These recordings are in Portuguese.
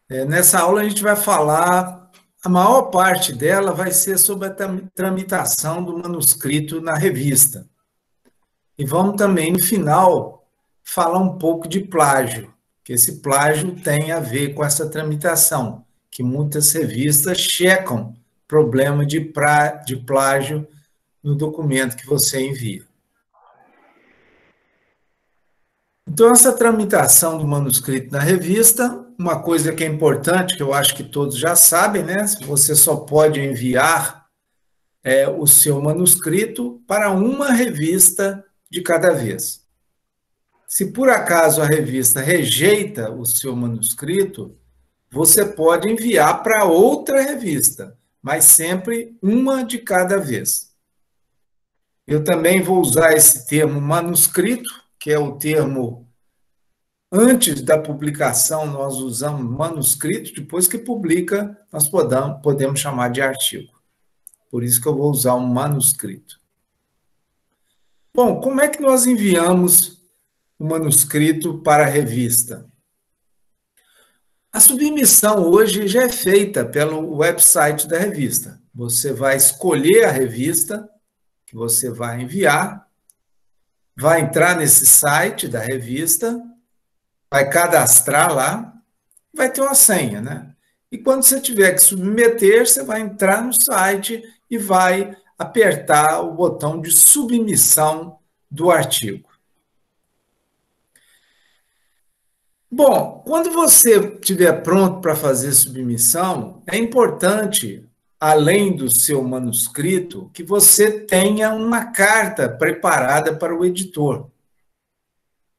Nessa aula a gente vai falar, a maior parte dela vai ser sobre a tramitação do manuscrito na revista. E vamos também, no final, falar um pouco de plágio, que esse plágio tem a ver com essa tramitação, que muitas revistas checam problema de plágio no documento que você envia. Então, essa tramitação do manuscrito na revista, uma coisa que é importante, que eu acho que todos já sabem, né? Você só pode enviar o seu manuscrito para uma revista de cada vez. Se por acaso a revista rejeita o seu manuscrito, você pode enviar para outra revista, mas sempre uma de cada vez. Eu também vou usar esse termo manuscrito, que é o termo. Antes da publicação, nós usamos manuscrito, depois que publica, nós podemos chamar de artigo. Por isso que eu vou usar um manuscrito. Bom, como é que nós enviamos o manuscrito para a revista? A submissão hoje já é feita pelo website da revista. Você vai escolher a revista que você vai enviar, vai entrar nesse site da revista, vai cadastrar lá, vai ter uma senha, né? E quando você tiver que submeter, você vai entrar no site e vai apertar o botão de submissão do artigo. Bom, quando você estiver pronto para fazer submissão, é importante, além do seu manuscrito, que você tenha uma carta preparada para o editor.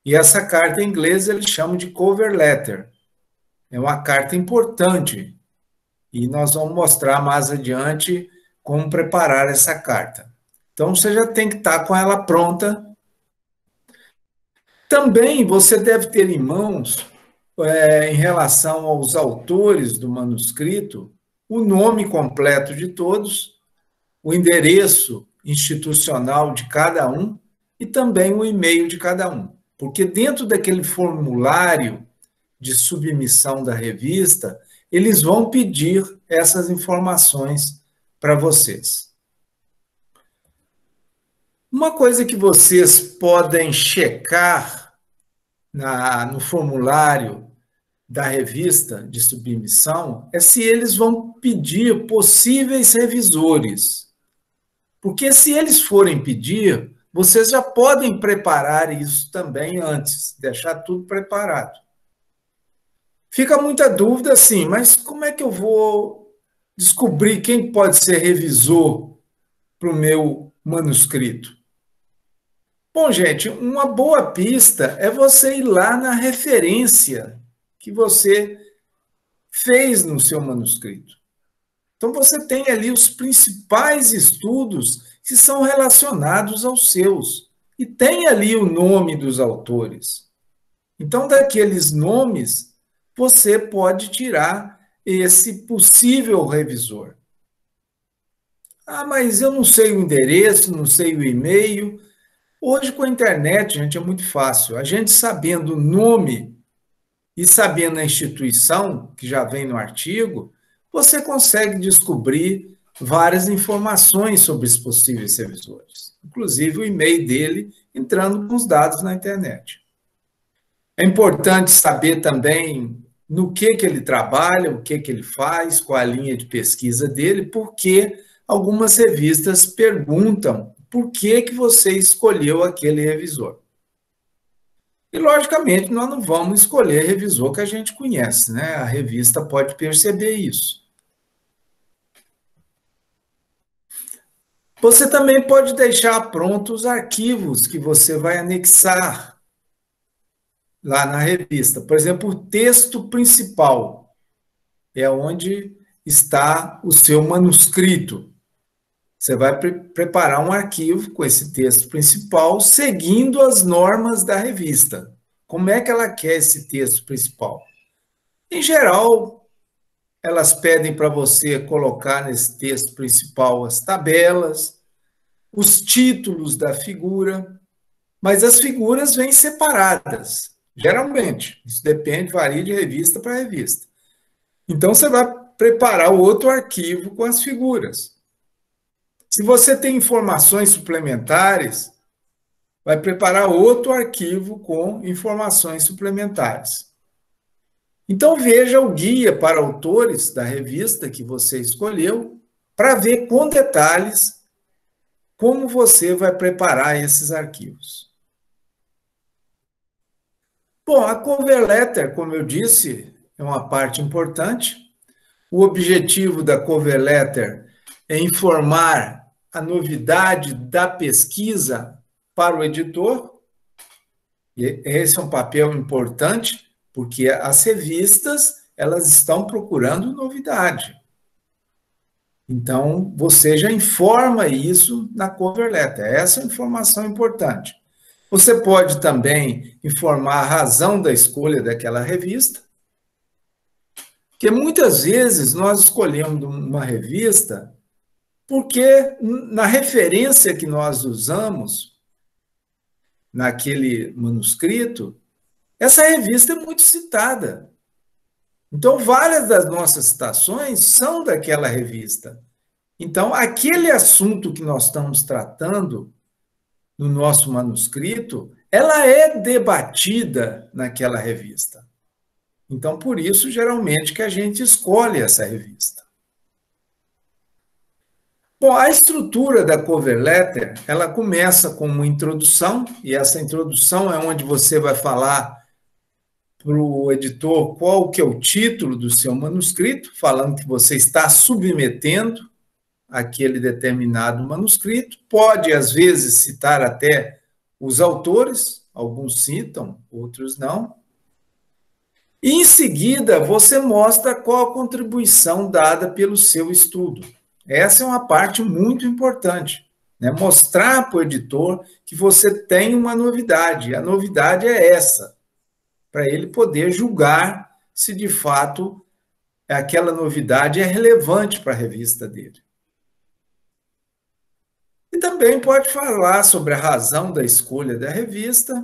E essa carta em inglês eles chamam de cover letter. É uma carta importante e nós vamos mostrar mais adiante como preparar essa carta. Então, você já tem que estar com ela pronta. Também você deve ter em mãos, em relação aos autores do manuscrito, o nome completo de todos, o endereço institucional de cada um e também o e-mail de cada um. Porque dentro daquele formulário de submissão da revista, eles vão pedir essas informações para vocês. Uma coisa que vocês podem checar no formulário da revista de submissão é se eles vão pedir possíveis revisores. Porque se eles forem pedir, vocês já podem preparar isso também antes, deixar tudo preparado. Fica muita dúvida assim, mas como é que eu vou descobrir quem pode ser revisor para o meu manuscrito? Bom, gente, uma boa pista é você ir lá na referência que você fez no seu manuscrito. Então, você tem ali os principais estudos que são relacionados aos seus. E tem ali o nome dos autores. Então, daqueles nomes, você pode tirar esse possível revisor. Ah, mas eu não sei o endereço, não sei o e-mail. Hoje, com a internet, gente, é muito fácil. A gente sabendo o nome e sabendo a instituição, que já vem no artigo, você consegue descobrir várias informações sobre os possíveis revisores, inclusive o e-mail dele, entrando com os dados na internet. É importante saber também no que ele trabalha, o que ele faz, qual a linha de pesquisa dele, porque algumas revistas perguntam por que você escolheu aquele revisor. E, logicamente, nós não vamos escolher revisor que a gente conhece, né? A revista pode perceber isso. Você também pode deixar prontos os arquivos que você vai anexar lá na revista. Por exemplo, o texto principal é onde está o seu manuscrito. Você vai preparar um arquivo com esse texto principal, seguindo as normas da revista. Como é que ela quer esse texto principal? Em geral, elas pedem para você colocar nesse texto principal as tabelas, os títulos da figura, mas as figuras vêm separadas, geralmente. Isso depende, varia de revista para revista. Então, você vai preparar outro arquivo com as figuras. Se você tem informações suplementares, vai preparar outro arquivo com informações suplementares. Então, veja o guia para autores da revista que você escolheu, para ver com detalhes como você vai preparar esses arquivos. Bom, a cover letter, como eu disse, é uma parte importante. O objetivo da cover letter é informar a novidade da pesquisa para o editor. E esse é um papel importante, porque as revistas elas estão procurando novidade. Então, você já informa isso na cover letter. Essa é a informação importante. Você pode também informar a razão da escolha daquela revista, porque muitas vezes nós escolhemos uma revista porque na referência que nós usamos naquele manuscrito, essa revista é muito citada. Então, várias das nossas citações são daquela revista. Então, aquele assunto que nós estamos tratando no nosso manuscrito, ela é debatida naquela revista. Então, por isso, geralmente, que a gente escolhe essa revista. Bom, a estrutura da cover letter, ela começa com uma introdução, e essa introdução é onde você vai falar para o editor qual que é o título do seu manuscrito, falando que você está submetendo aquele determinado manuscrito. Pode, às vezes, citar até os autores, alguns citam, outros não. E, em seguida, você mostra qual a contribuição dada pelo seu estudo. Essa é uma parte muito importante, né? Mostrar para o editor que você tem uma novidade. A novidade é essa, para ele poder julgar se, de fato, aquela novidade é relevante para a revista dele. E também pode falar sobre a razão da escolha da revista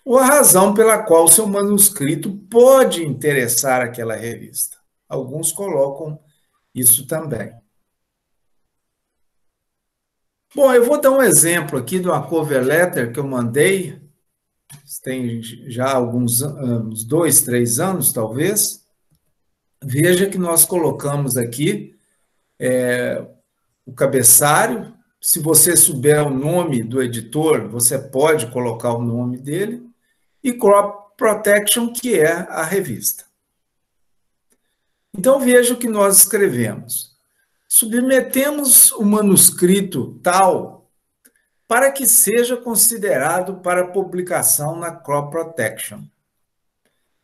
ou a razão pela qual o seu manuscrito pode interessar aquela revista. Alguns colocam isso também. Bom, eu vou dar um exemplo aqui de uma cover letter que eu mandei, tem já alguns anos, 2, 3 anos, talvez. Veja que nós colocamos aqui o cabeçalho. Se você souber o nome do editor, você pode colocar o nome dele. E Crop Protection, que é a revista. Então, veja o que nós escrevemos. Submetemos o manuscrito tal para que seja considerado para publicação na Crop Protection.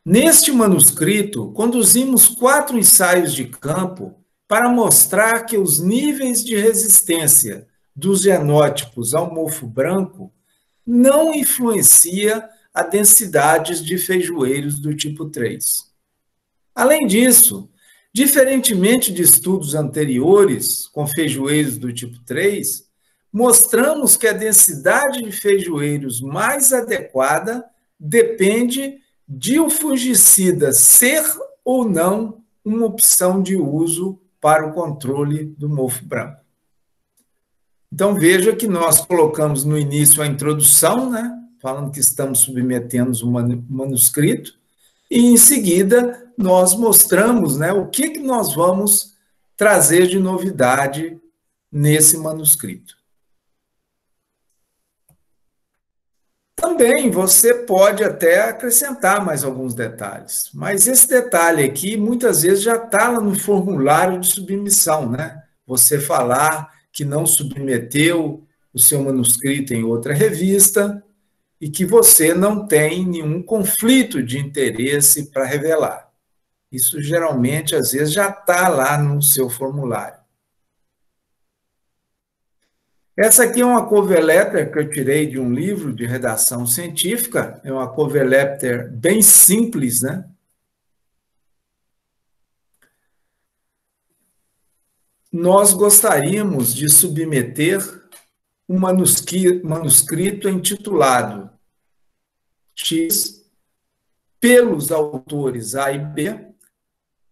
Neste manuscrito, conduzimos 4 ensaios de campo para mostrar que os níveis de resistência dos genótipos ao mofo branco não influencia a densidades de feijoeiros do tipo 3. Além disso, diferentemente de estudos anteriores com feijoeiros do tipo 3, mostramos que a densidade de feijoeiros mais adequada depende de o fungicida ser ou não uma opção de uso para o controle do mofo branco. Então, veja que nós colocamos no início a introdução, né, falando que estamos submetendo um manuscrito, e em seguida nós mostramos, né, o que nós vamos trazer de novidade nesse manuscrito. Também você pode até acrescentar mais alguns detalhes, mas esse detalhe aqui muitas vezes já está lá no formulário de submissão, né? Você falar que não submeteu o seu manuscrito em outra revista e que você não tem nenhum conflito de interesse para revelar. Isso geralmente, às vezes, já está lá no seu formulário. Essa aqui é uma cover letter que eu tirei de um livro de redação científica, é uma cover letter bem simples, né? Nós gostaríamos de submeter um manuscrito intitulado X pelos autores A e B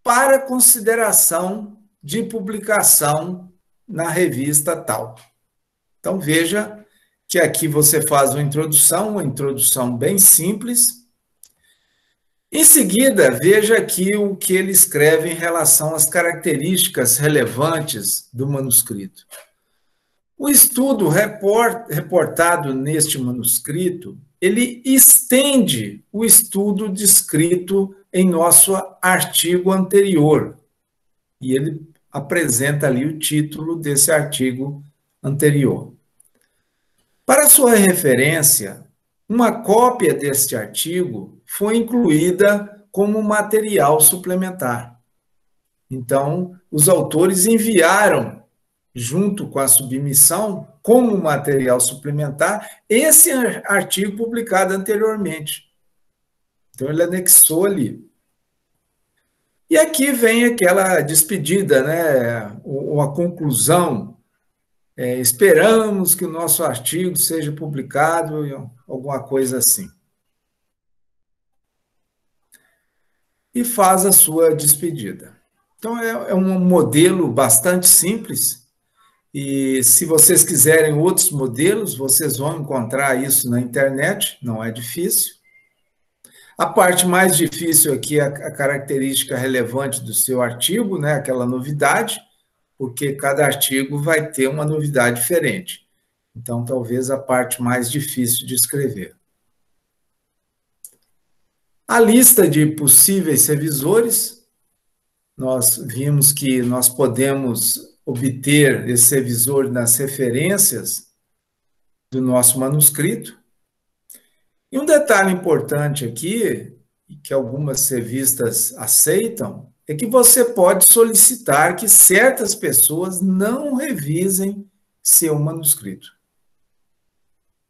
para para consideração de publicação na revista tal. Então, veja que aqui você faz uma introdução bem simples. Em seguida, veja aqui o que ele escreve em relação às características relevantes do manuscrito. O estudo reportado neste manuscrito, ele estende o estudo descrito em nosso artigo anterior. E ele apresenta ali o título desse artigo anterior. Para sua referência, uma cópia deste artigo foi incluída como material suplementar. Então, os autores enviaram, junto com a submissão, como material suplementar, esse artigo publicado anteriormente. Então, ele anexou ali. E aqui vem aquela despedida, né? Ou a conclusão. Esperamos que o nosso artigo seja publicado, alguma coisa assim. E faz a sua despedida. Então, é um modelo bastante simples, e se vocês quiserem outros modelos, vocês vão encontrar isso na internet, não é difícil. A parte mais difícil aqui é a característica relevante do seu artigo, né? Aquela novidade, porque cada artigo vai ter uma novidade diferente. Então, talvez a parte mais difícil de escrever. A lista de possíveis revisores, nós vimos que nós podemos obter esse revisor nas referências do nosso manuscrito. E um detalhe importante aqui, que algumas revistas aceitam, é que você pode solicitar que certas pessoas não revisem seu manuscrito.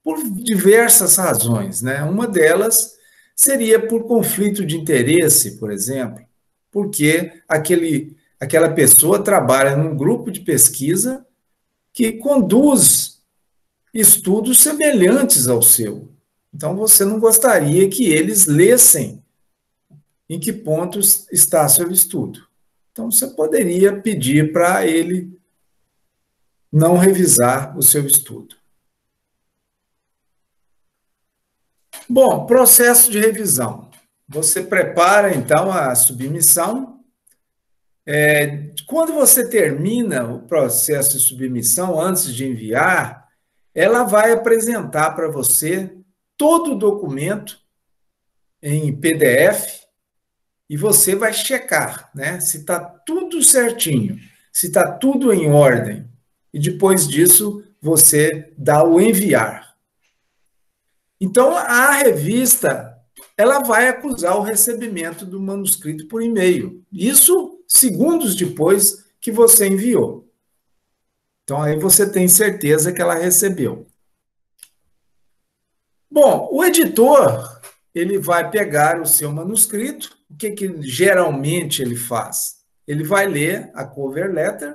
Por diversas razões, né? Uma delas seria por conflito de interesse, por exemplo, porque aquela pessoa trabalha num grupo de pesquisa que conduz estudos semelhantes ao seu. Então, você não gostaria que eles lessem em que pontos está seu estudo. Então, você poderia pedir para ele não revisar o seu estudo. Bom, processo de revisão. Você prepara, então, a submissão. Quando você termina o processo de submissão, antes de enviar, ela vai apresentar para você todo o documento em PDF e você vai checar, né, se está tudo certinho, se está tudo em ordem. E depois disso, você dá o enviar. Então, a revista, ela vai acusar o recebimento do manuscrito por e-mail. Isso segundos depois que você enviou. Então, aí você tem certeza que ela recebeu. Bom, o editor, ele vai pegar o seu manuscrito. O que geralmente ele faz? Ele vai ler a cover letter.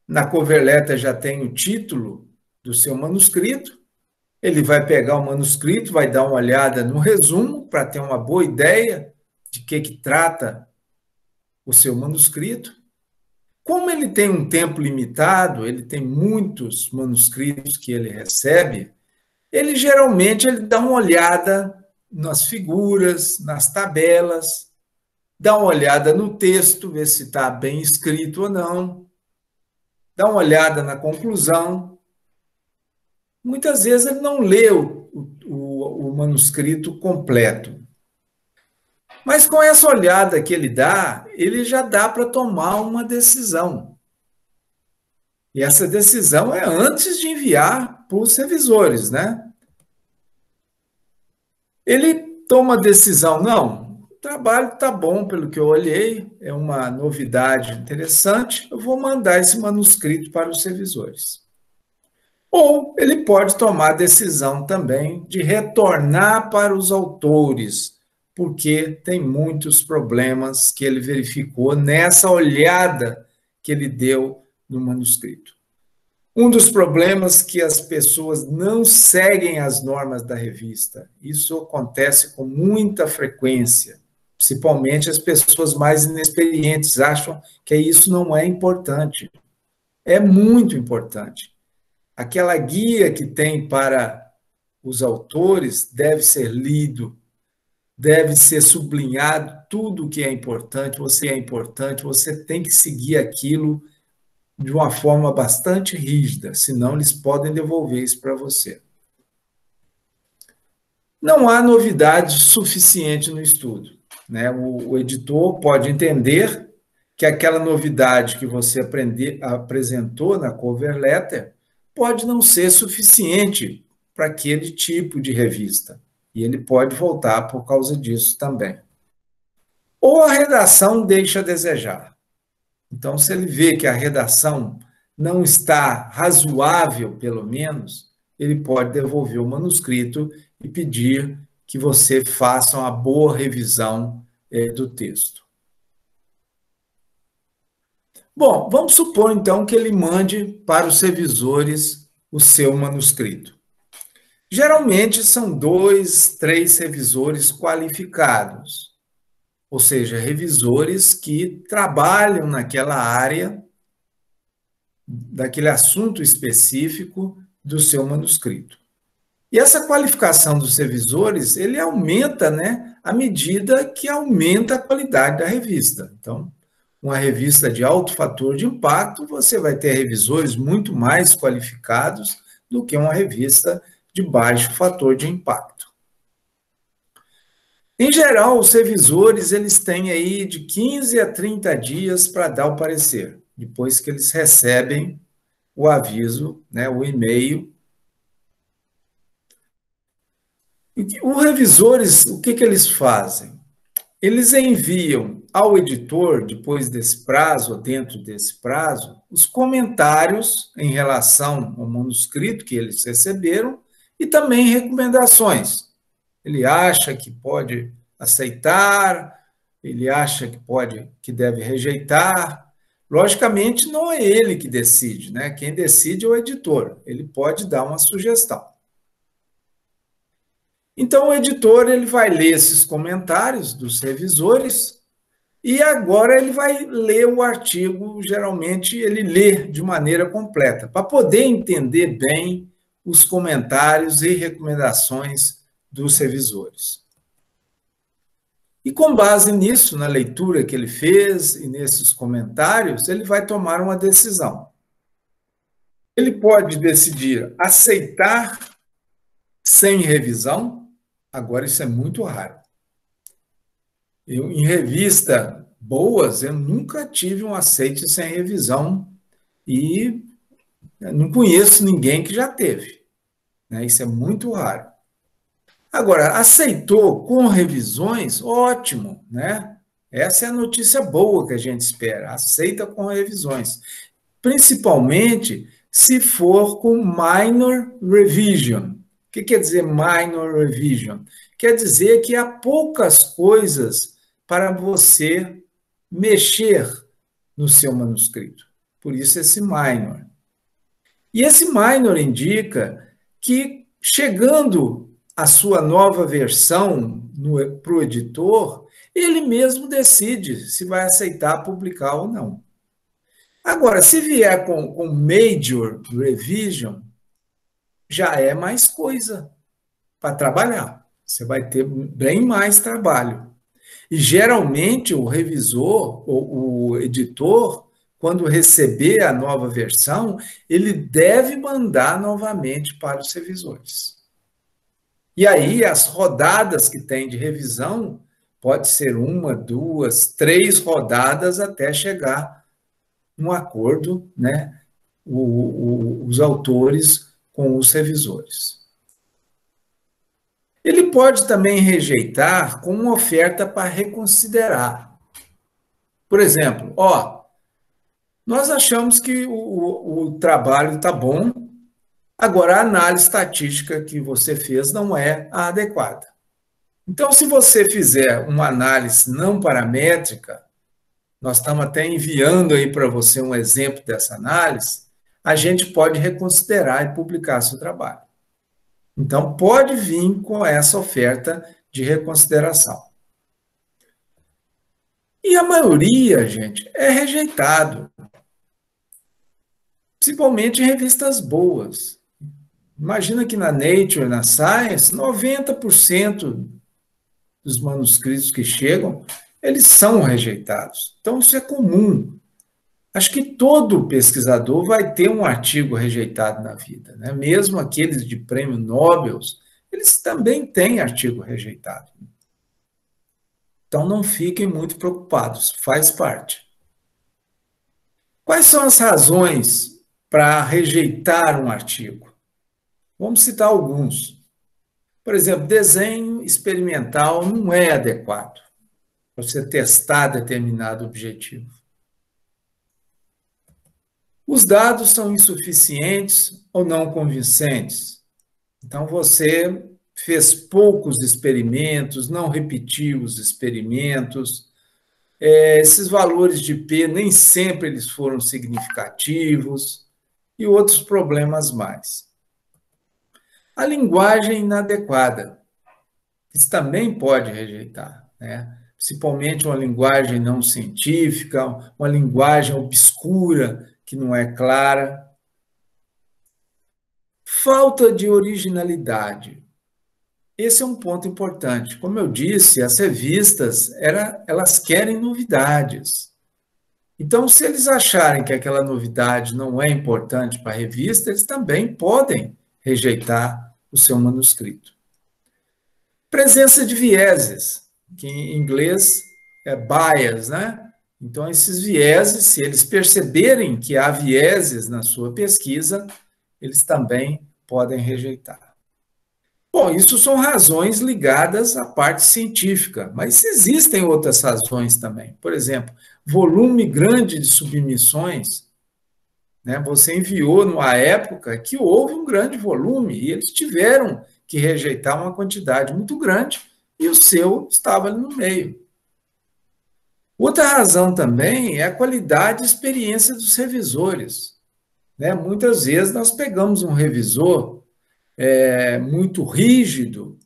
Na cover letter já tem o título do seu manuscrito. Ele vai pegar o manuscrito, vai dar uma olhada no resumo para ter uma boa ideia de que trata o seu manuscrito. Como ele tem um tempo limitado, ele tem muitos manuscritos que ele recebe, ele geralmente dá uma olhada nas figuras, nas tabelas, dá uma olhada no texto, ver se está bem escrito ou não, dá uma olhada na conclusão. Muitas vezes ele não lê o manuscrito completo. Mas com essa olhada que ele dá, ele já dá para tomar uma decisão. E essa decisão é antes de enviar para os revisores, né? Ele toma a decisão, não, o trabalho está bom pelo que eu olhei, é uma novidade interessante, eu vou mandar esse manuscrito para os revisores. Ou ele pode tomar a decisão também de retornar para os autores, porque tem muitos problemas que ele verificou nessa olhada que ele deu no manuscrito. Um dos problemas é que as pessoas não seguem as normas da revista. Isso acontece com muita frequência, Principalmente as pessoas mais inexperientes acham que isso não é importante. É muito importante. Aquela guia que tem para os autores deve ser lido, deve ser sublinhado tudo o que é importante, você tem que seguir aquilo de uma forma bastante rígida, senão eles podem devolver isso para você. Não há novidade suficiente no estudo, né? O editor pode entender que aquela novidade que você apresentou na cover letter pode não ser suficiente para aquele tipo de revista. E ele pode voltar por causa disso também. Ou a redação deixa a desejar. Então, se ele vê que a redação não está razoável, pelo menos, ele pode devolver o manuscrito e pedir que você faça uma boa revisão do texto. Bom, vamos supor, então, que ele mande para os revisores o seu manuscrito. Geralmente, são 2, 3 revisores qualificados, ou seja, revisores que trabalham naquela área, daquele assunto específico do seu manuscrito. E essa qualificação dos revisores, ele aumenta, né, à medida que aumenta a qualidade da revista. Então, uma revista de alto fator de impacto, você vai ter revisores muito mais qualificados do que uma revista de baixo fator de impacto. Em geral, os revisores eles têm aí de 15 a 30 dias para dar o parecer, depois que eles recebem o aviso, né, o e-mail. Os revisores, o que eles fazem? Eles enviam ao editor, depois desse prazo, ou dentro desse prazo, os comentários em relação ao manuscrito que eles receberam e também recomendações. Ele acha que pode aceitar, ele acha que deve rejeitar. Logicamente, não é ele que decide, né? Quem decide é o editor. Ele pode dar uma sugestão. Então, o editor ele vai ler esses comentários dos revisores e agora ele vai ler o artigo, geralmente ele lê de maneira completa, para poder entender bem os comentários e recomendações dos revisores. E com base nisso, na leitura que ele fez e nesses comentários, ele vai tomar uma decisão. Ele pode decidir aceitar sem revisão. Agora, isso é muito raro. Em revista boas, eu nunca tive um aceite sem revisão e não conheço ninguém que já teve. Né? Isso é muito raro. Agora, aceitou com revisões, ótimo, né? Essa é a notícia boa que a gente espera. Aceita com revisões. Principalmente se for com minor revision. O que quer dizer minor revision? Quer dizer que há poucas coisas para você mexer no seu manuscrito. Por isso esse minor. E esse minor indica que, chegando a sua nova versão para o editor, ele mesmo decide se vai aceitar publicar ou não. Agora, se vier com major revision, já é mais coisa para trabalhar. Você vai ter bem mais trabalho. E, geralmente, o revisor, o editor, quando receber a nova versão, ele deve mandar novamente para os revisores. E aí, as rodadas que tem de revisão, pode ser 1, 2, 3 rodadas até chegar um acordo, né, os autores com os revisores. Ele pode também rejeitar com uma oferta para reconsiderar. Por exemplo, nós achamos que o trabalho está bom, agora a análise estatística que você fez não é a adequada. Então, se você fizer uma análise não paramétrica, nós estamos até enviando aí para você um exemplo dessa análise, a gente pode reconsiderar e publicar seu trabalho. Então, pode vir com essa oferta de reconsideração. E a maioria, gente, é rejeitado, principalmente em revistas boas. Imagina que na Nature, na Science, 90% dos manuscritos que chegam, eles são rejeitados. Então, isso é comum. Acho que todo pesquisador vai ter um artigo rejeitado na vida, né? Mesmo aqueles de prêmio Nobel, eles também têm artigo rejeitado. Então, não fiquem muito preocupados, faz parte. Quais são as razões para rejeitar um artigo? Vamos citar alguns. Por exemplo, desenho experimental não é adequado para você testar determinado objetivo. Os dados são insuficientes ou não convincentes. Então, você fez poucos experimentos, não repetiu os experimentos. Esses valores de P nem sempre eles foram significativos e outros problemas mais. A linguagem inadequada. Isso também pode rejeitar, né? Principalmente uma linguagem não científica, uma linguagem obscura, que não é clara. Falta de originalidade. Esse é um ponto importante. Como eu disse, as revistas, elas querem novidades. Então, se eles acharem que aquela novidade não é importante para a revista, eles também podem rejeitar o seu manuscrito. Presença de vieses, que em inglês é bias, né? Então, esses vieses, se eles perceberem que há vieses na sua pesquisa, eles também podem rejeitar. Bom, isso são razões ligadas à parte científica, mas existem outras razões também. Por exemplo, volume grande de submissões, né? Você enviou numa época que houve um grande volume e eles tiveram que rejeitar uma quantidade muito grande e o seu estava ali no meio. Outra razão também é a qualidade e experiência dos revisores, né? Muitas vezes nós pegamos um revisor muito rígido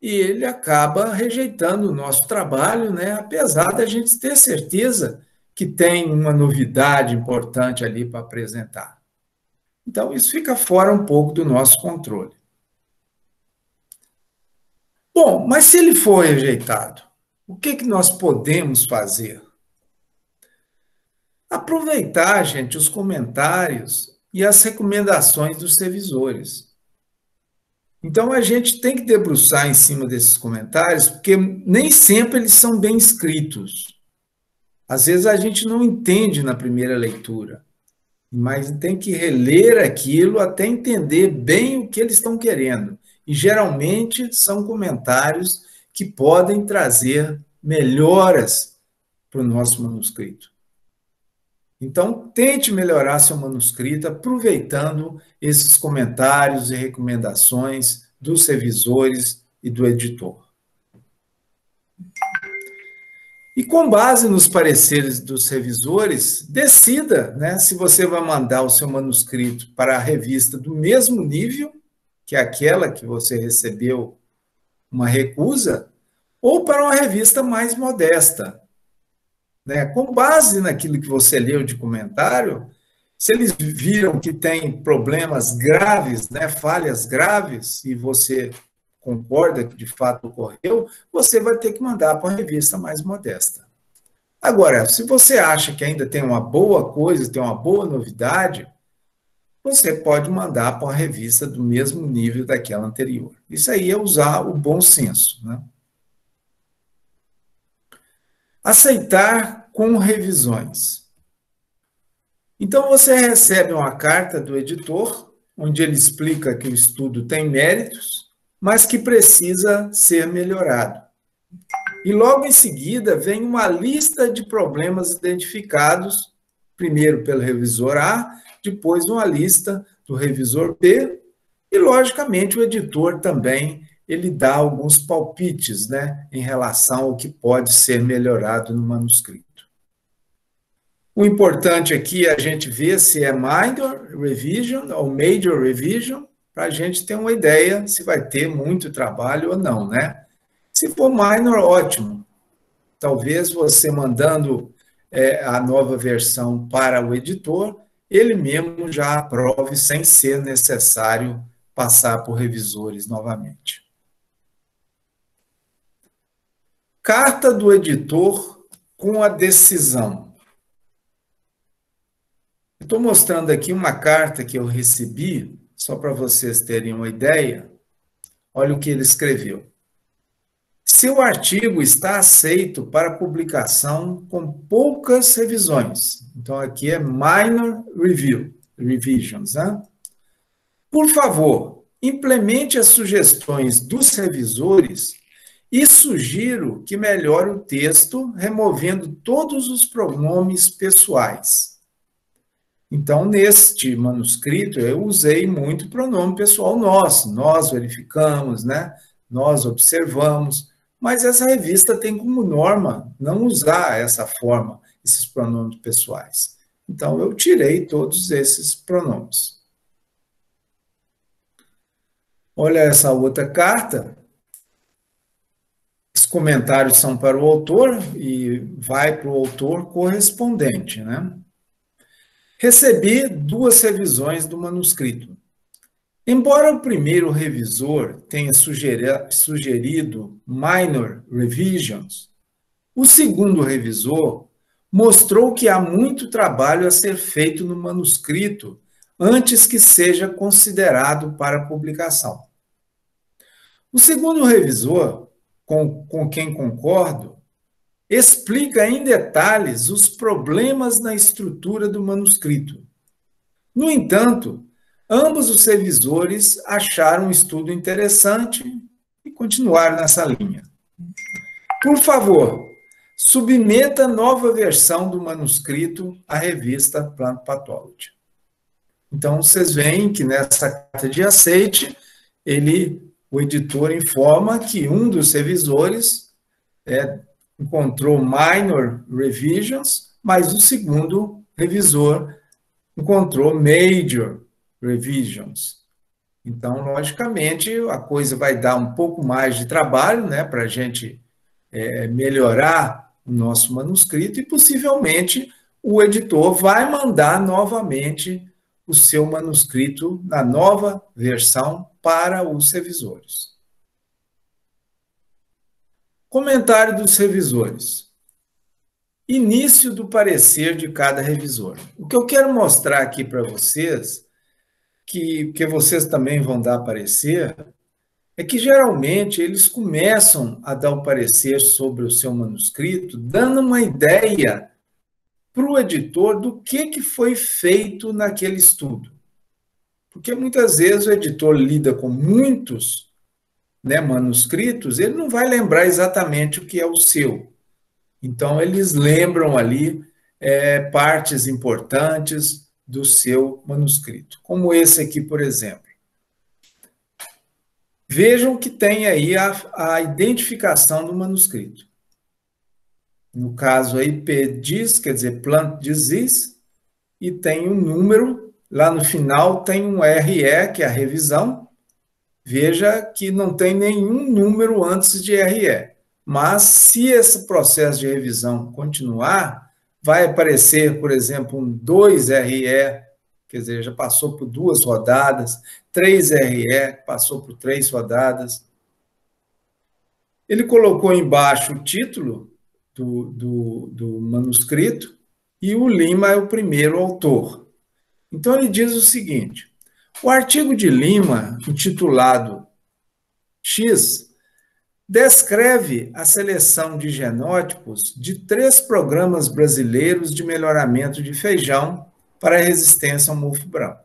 e ele acaba rejeitando o nosso trabalho, né? Apesar da gente ter certeza que tem uma novidade importante ali para apresentar. Então, isso fica fora um pouco do nosso controle. Bom, mas se ele for rejeitado, o que nós podemos fazer? Aproveitar, gente, os comentários e as recomendações dos revisores. Então, a gente tem que debruçar em cima desses comentários, porque nem sempre eles são bem escritos. Às vezes a gente não entende na primeira leitura, mas tem que reler aquilo até entender bem o que eles estão querendo. E geralmente são comentários que podem trazer melhoras para o nosso manuscrito. Então, tente melhorar seu manuscrito aproveitando esses comentários e recomendações dos revisores e do editor. E com base nos pareceres dos revisores, decida, né, se você vai mandar o seu manuscrito para a revista do mesmo nível que aquela que você recebeu uma recusa, ou para uma revista mais modesta. Né? Com base naquilo que você leu de comentário, se eles viram que tem problemas graves, né, falhas graves, e você concorda que de fato ocorreu, você vai ter que mandar para uma revista mais modesta. Agora, se você acha que ainda tem uma boa coisa, tem uma boa novidade, você pode mandar para uma revista do mesmo nível daquela anterior. Isso aí é usar o bom senso, né? Aceitar com revisões. Então, você recebe uma carta do editor, onde ele explica que o estudo tem méritos, mas que precisa ser melhorado. E logo em seguida vem uma lista de problemas identificados, primeiro pelo revisor A, depois uma lista do revisor B, e logicamente o editor também ele dá alguns palpites, né, em relação ao que pode ser melhorado no manuscrito. O importante aqui é a gente ver se é minor revision ou major revision, para a gente ter uma ideia se vai ter muito trabalho ou não, né? Se for minor, ótimo. talvez você mandando a nova versão para o editor, ele mesmo já aprove sem ser necessário passar por revisores novamente. Carta do editor com a decisão. Estou mostrando aqui uma carta que eu recebi, só para vocês terem uma ideia. Olha o que ele escreveu. Seu artigo está aceito para publicação com poucas revisões. Então, aqui é minor revisions. Né? Por favor, implemente as sugestões dos revisores e sugiro que melhore o texto, removendo todos os pronomes pessoais. Então, neste manuscrito, eu usei muito pronome pessoal nós verificamos, né? Nós observamos, mas essa revista tem como norma não usar essa forma, esses pronomes pessoais. Então, eu tirei todos esses pronomes. Olha essa outra carta. Os comentários são para o autor e vai para o autor correspondente, né? Recebi 2 revisões do manuscrito. Embora o primeiro revisor tenha sugerido minor revisions, o segundo revisor mostrou que há muito trabalho a ser feito no manuscrito antes que seja considerado para publicação. O segundo revisor, com quem concordo, explica em detalhes os problemas na estrutura do manuscrito. No entanto, ambos os revisores acharam o estudo interessante e continuaram nessa linha. Por favor, submeta nova versão do manuscrito à revista Plant Pathology. Então, vocês veem que nessa carta de aceite, o editor informa que um dos revisores encontrou minor revisions, mas o segundo revisor encontrou major revisions. Então, logicamente, a coisa vai dar um pouco mais de trabalho, né, para a gente melhorar o nosso manuscrito e, possivelmente, o editor vai mandar novamente o seu manuscrito na nova versão para os revisores. Comentário dos revisores. Início do parecer de cada revisor. O que eu quero mostrar aqui para vocês, que vocês também vão dar parecer, é que geralmente eles começam a dar o parecer sobre o seu manuscrito, dando uma ideia para o editor do que foi feito naquele estudo. Porque muitas vezes o editor lida com muitos manuscritos, ele não vai lembrar exatamente o que é o seu. Então, eles lembram ali partes importantes do seu manuscrito, como esse aqui, por exemplo. Vejam que tem aí a identificação do manuscrito. No caso aí, PDIS, quer dizer Plant Disease, e tem um número, lá no final tem um RE, que é a revisão. Veja que não tem nenhum número antes de RE. Mas, se esse processo de revisão continuar, vai aparecer, por exemplo, um 2RE, quer dizer, já passou por 2 rodadas, 3RE, passou por 3 rodadas. Ele colocou embaixo o título do manuscrito e o Lima é o primeiro autor. Então, ele diz o seguinte: o artigo de Lima, intitulado X, descreve a seleção de genótipos de 3 programas brasileiros de melhoramento de feijão para a resistência ao mofo branco.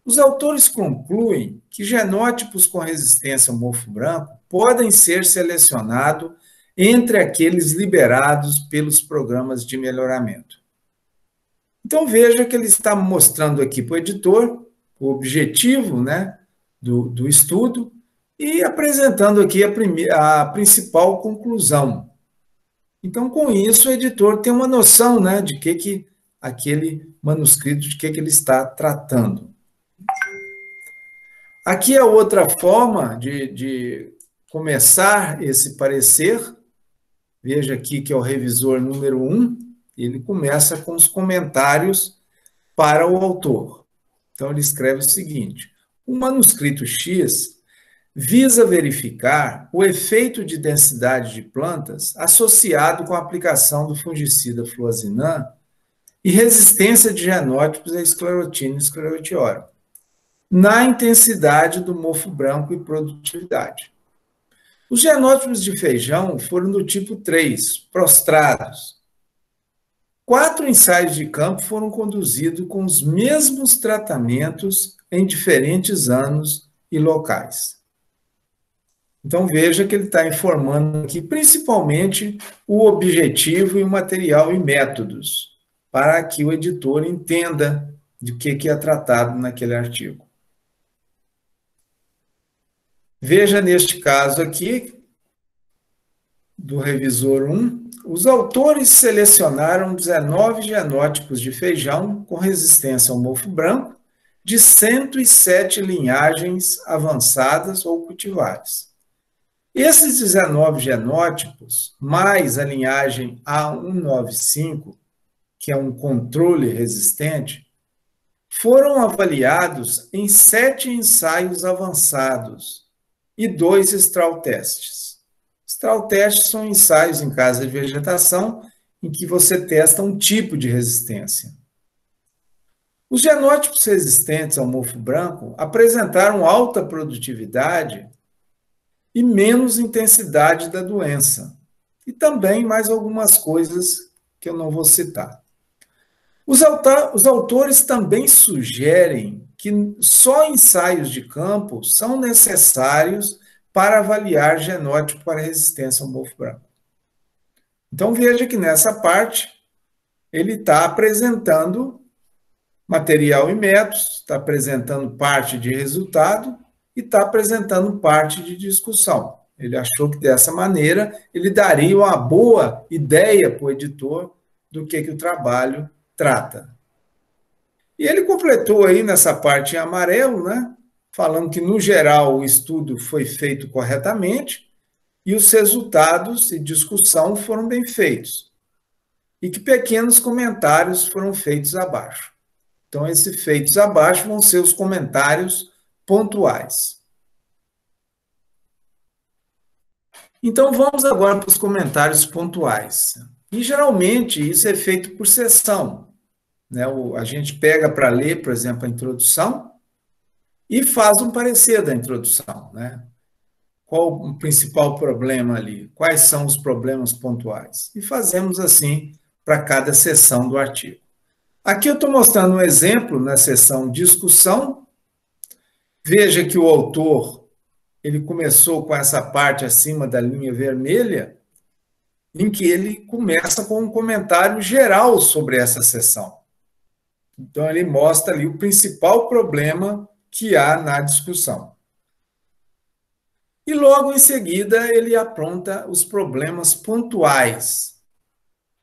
Os autores concluem que genótipos com resistência ao mofo branco podem ser selecionados entre aqueles liberados pelos programas de melhoramento. Então, veja que ele está mostrando aqui para o editor o objetivo do estudo e apresentando aqui a principal conclusão. Então, com isso, o editor tem uma noção de que aquele manuscrito, de que ele está tratando. Aqui é outra forma de começar esse parecer. Veja aqui que é o revisor número 1, ele começa com os comentários para o autor. Então, ele escreve o seguinte: o manuscrito X visa verificar o efeito de densidade de plantas associado com a aplicação do fungicida fluoxinam e resistência de genótipos a esclerotina e esclerotiora, na intensidade do mofo branco e produtividade. Os genótipos de feijão foram do tipo 3, prostrados. 4 ensaios de campo foram conduzidos com os mesmos tratamentos em diferentes anos e locais. Então, veja que ele está informando aqui, principalmente, o objetivo e o material e métodos, para que o editor entenda de que é tratado naquele artigo. Veja neste caso aqui, do revisor 1, os autores selecionaram 19 genótipos de feijão com resistência ao mofo branco de 107 linhagens avançadas ou cultivares. Esses 19 genótipos, mais a linhagem A195, que é um controle resistente, foram avaliados em 7 ensaios avançados e 2 straw testes. Straw testes são ensaios em casa de vegetação em que você testa um tipo de resistência. Os genótipos resistentes ao mofo branco apresentaram alta produtividade e menos intensidade da doença. E também mais algumas coisas que eu não vou citar. Os autores também sugerem que só ensaios de campo são necessários para avaliar genótipo para resistência ao mofo branco. Então, veja que nessa parte ele está apresentando material e métodos, está apresentando parte de resultado e está apresentando parte de discussão. Ele achou que dessa maneira ele daria uma boa ideia para o editor do que o trabalho trata. E ele completou aí nessa parte em amarelo, né, falando que, no geral, o estudo foi feito corretamente e os resultados e discussão foram bem feitos, e que pequenos comentários foram feitos abaixo. Então, esses feitos abaixo vão ser os comentários pontuais. Então, vamos agora para os comentários pontuais. E, geralmente, isso é feito por sessão, né? A gente pega para ler, por exemplo, a introdução e faz um parecer da introdução, né? Qual o principal problema ali? Quais são os problemas pontuais? E fazemos assim para cada seção do artigo. Aqui eu estou mostrando um exemplo na seção discussão. Veja que o autor ele começou com essa parte acima da linha vermelha, em que ele começa com um comentário geral sobre essa seção. Então, ele mostra ali o principal problema que há na discussão. E logo em seguida ele apronta os problemas pontuais,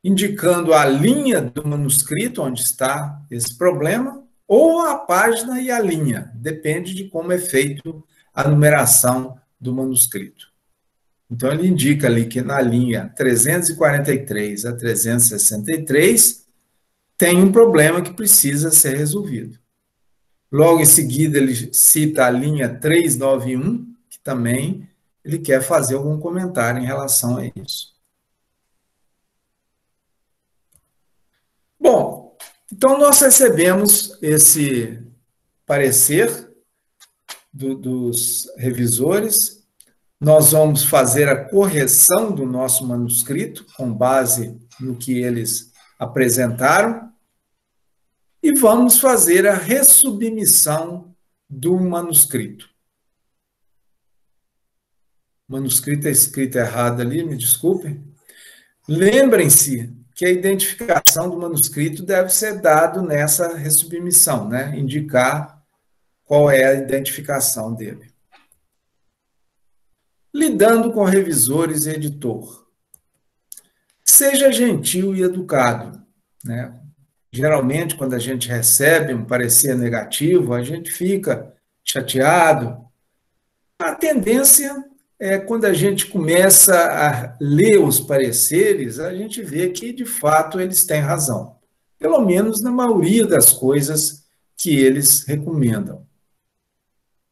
indicando a linha do manuscrito onde está esse problema, ou a página e a linha, depende de como é feito a numeração do manuscrito. Então, ele indica ali que na linha 343 a 363 tem um problema que precisa ser resolvido. Logo em seguida, ele cita a linha 391, que também ele quer fazer algum comentário em relação a isso. Bom, então nós recebemos esse parecer dos revisores. Nós vamos fazer a correção do nosso manuscrito com base no que eles apresentaram e vamos fazer a ressubmissão do manuscrito. O manuscrito é escrito errado ali, me desculpem. Lembrem-se que a identificação do manuscrito deve ser dado nessa ressubmissão, né? Indicar qual é a identificação dele. Lidando com revisores e editor. Seja gentil e educado, né? Geralmente, quando a gente recebe um parecer negativo, a gente fica chateado. A tendência quando a gente começa a ler os pareceres, a gente vê que, de fato, eles têm razão. Pelo menos na maioria das coisas que eles recomendam.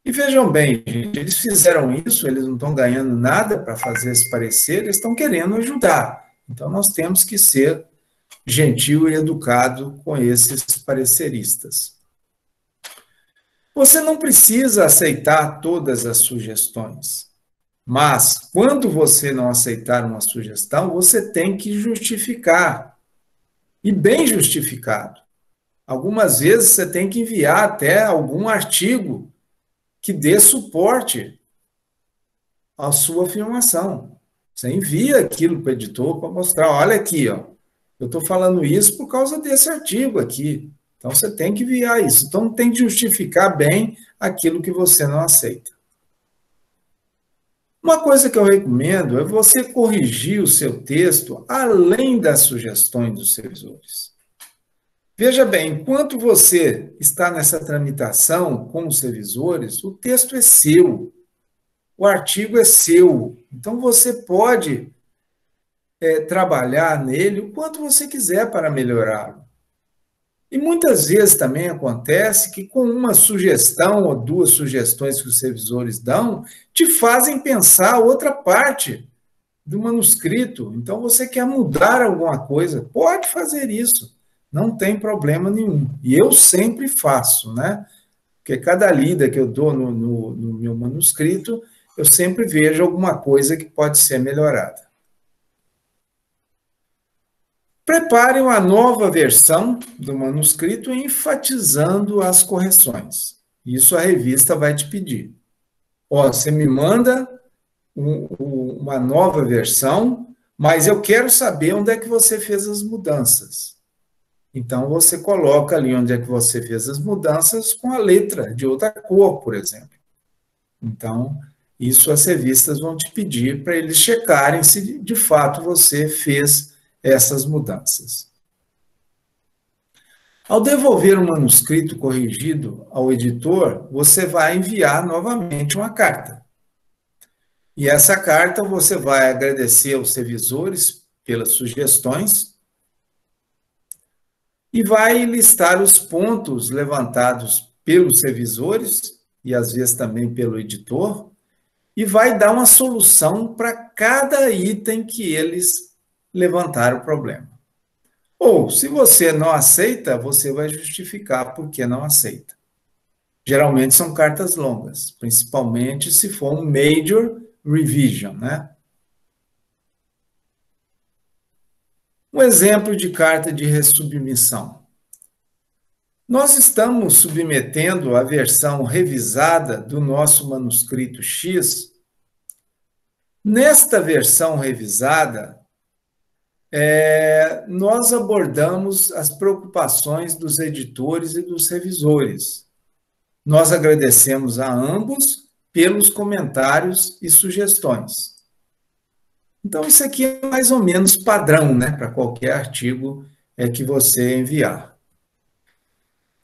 E vejam bem, gente, eles fizeram isso, eles não estão ganhando nada para fazer esse parecer, eles estão querendo ajudar. Então, nós temos que ser gentil e educado com esses pareceristas. Você não precisa aceitar todas as sugestões, mas quando você não aceitar uma sugestão, você tem que justificar, e bem justificado. Algumas vezes você tem que enviar até algum artigo que dê suporte à sua afirmação. Você envia aquilo para o editor para mostrar, olha aqui, ó, eu estou falando isso por causa desse artigo aqui. Então, você tem que enviar isso. Então, tem que justificar bem aquilo que você não aceita. Uma coisa que eu recomendo é você corrigir o seu texto além das sugestões dos revisores. Veja bem, enquanto você está nessa tramitação com os revisores, o texto é seu, o artigo é seu. Então, você pode trabalhar nele o quanto você quiser para melhorá-lo. E muitas vezes também acontece que com uma sugestão ou duas sugestões que os revisores dão, te fazem pensar outra parte do manuscrito. Então, você quer mudar alguma coisa, pode fazer isso, não tem problema nenhum. E eu sempre faço, né? Porque cada lida que eu dou no meu manuscrito, eu sempre vejo alguma coisa que pode ser melhorada. Prepare uma nova versão do manuscrito enfatizando as correções. Isso a revista vai te pedir. Ó, você me manda uma nova versão, mas eu quero saber onde é que você fez as mudanças. Então, você coloca ali onde é que você fez as mudanças com a letra de outra cor, por exemplo. Então, isso as revistas vão te pedir para eles checarem se de fato você fez essas mudanças. Ao devolver o manuscrito corrigido ao editor, você vai enviar novamente uma carta. E essa carta você vai agradecer aos revisores pelas sugestões e vai listar os pontos levantados pelos revisores e às vezes também pelo editor e vai dar uma solução para cada item que eles levantaram o problema. Ou, se você não aceita, você vai justificar por que não aceita. Geralmente são cartas longas, principalmente se for um major revision, né? Um exemplo de carta de ressubmissão. Nós estamos submetendo a versão revisada do nosso manuscrito X. Nesta versão revisada, nós abordamos as preocupações dos editores e dos revisores. Nós agradecemos a ambos pelos comentários e sugestões. Então, isso aqui é mais ou menos padrão, né, para qualquer artigo que você enviar.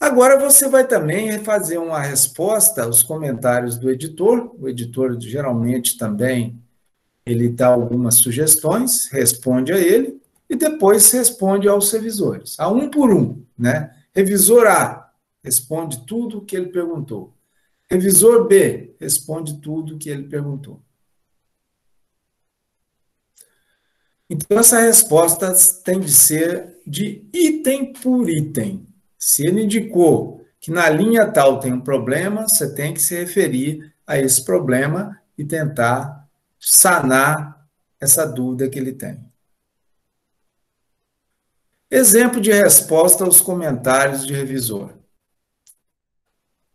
Agora, você vai também fazer uma resposta aos comentários do editor. O editor, geralmente, também ele dá algumas sugestões, responde a ele, e depois responde aos revisores, a um por um, né? Revisor A responde tudo o que ele perguntou. Revisor B responde tudo o que ele perguntou. Então, essa resposta tem de ser de item por item. Se ele indicou que na linha tal tem um problema, você tem que se referir a esse problema e tentar sanar essa dúvida que ele tem. Exemplo de resposta aos comentários de revisor.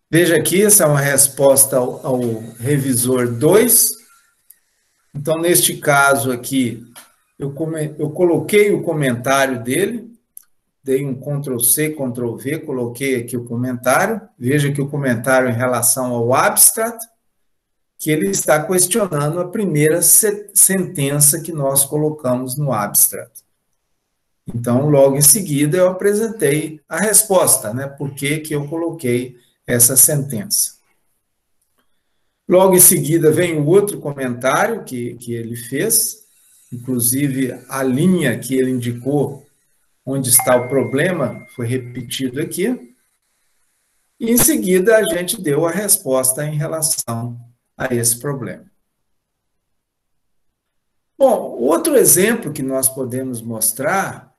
Veja aqui, essa é uma resposta ao revisor 2. Então, neste caso aqui, eu coloquei o comentário dele, dei um Ctrl+C, Ctrl+V, coloquei aqui o comentário. Veja que o comentário em relação ao abstract, que ele está questionando a primeira sentença que nós colocamos no abstract. Então, logo em seguida, eu apresentei a resposta, né? Por que eu coloquei essa sentença. Logo em seguida vem o outro comentário que ele fez, inclusive a linha que ele indicou onde está o problema foi repetido aqui. E em seguida a gente deu a resposta em relação a esse problema. Bom, outro exemplo que nós podemos mostrar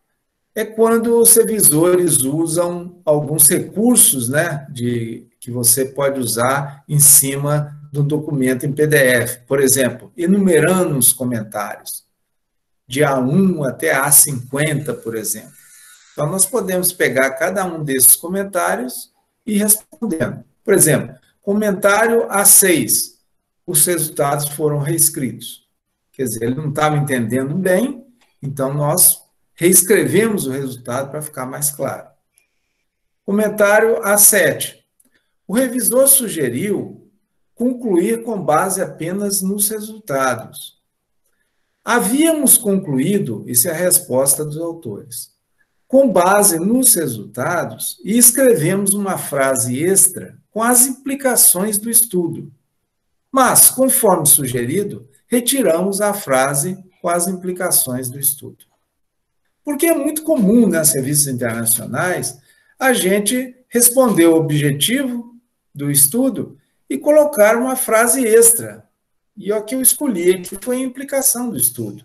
é quando os revisores usam alguns recursos, né, que você pode usar em cima do documento em PDF. Por exemplo, enumerando os comentários, de A1 até A50, por exemplo. Então, nós podemos pegar cada um desses comentários e respondendo. Por exemplo, comentário A6, os resultados foram reescritos. Quer dizer, ele não estava entendendo bem, então nós reescrevemos o resultado para ficar mais claro. Comentário A7. O revisor sugeriu concluir com base apenas nos resultados. Havíamos concluído, isso é a resposta dos autores, com base nos resultados, e escrevemos uma frase extra com as implicações do estudo. Mas, conforme sugerido, retiramos a frase com as implicações do estudo. Porque é muito comum nas revistas internacionais a gente responder o objetivo do estudo e colocar uma frase extra. E o que eu escolhi aqui foi a implicação do estudo.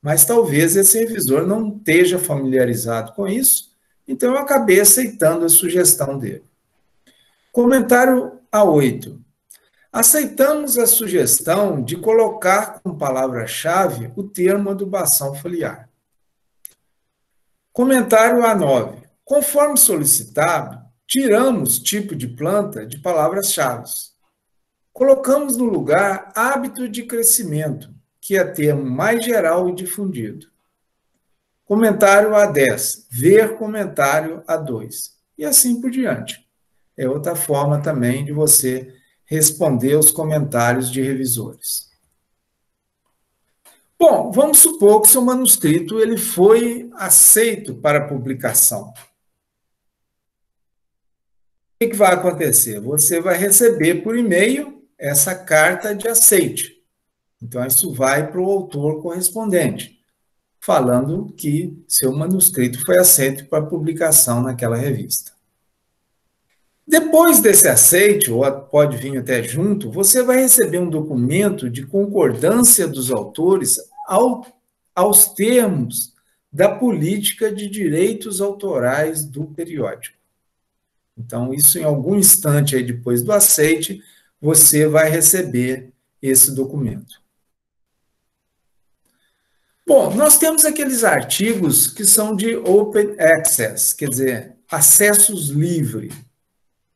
Mas talvez esse revisor não esteja familiarizado com isso, então eu acabei aceitando a sugestão dele. Comentário A8. Aceitamos a sugestão de colocar como palavra-chave o termo adubação foliar. Comentário A9. Conforme solicitado, tiramos tipo de planta de palavras-chave. Colocamos no lugar hábito de crescimento, que é termo mais geral e difundido. Comentário A10. Ver comentário A2. E assim por diante. É outra forma também de você responder os comentários de revisores. Bom, vamos supor que seu manuscrito ele foi aceito para publicação. O que vai acontecer? Você vai receber por e-mail essa carta de aceite. Então, isso vai para o autor correspondente, falando que seu manuscrito foi aceito para publicação naquela revista. Depois desse aceite, ou pode vir até junto, você vai receber um documento de concordância dos autores aos termos da política de direitos autorais do periódico. Então, isso em algum instante aí depois do aceite, você vai receber esse documento. Bom, nós temos aqueles artigos que são de open access, quer dizer, acessos livres.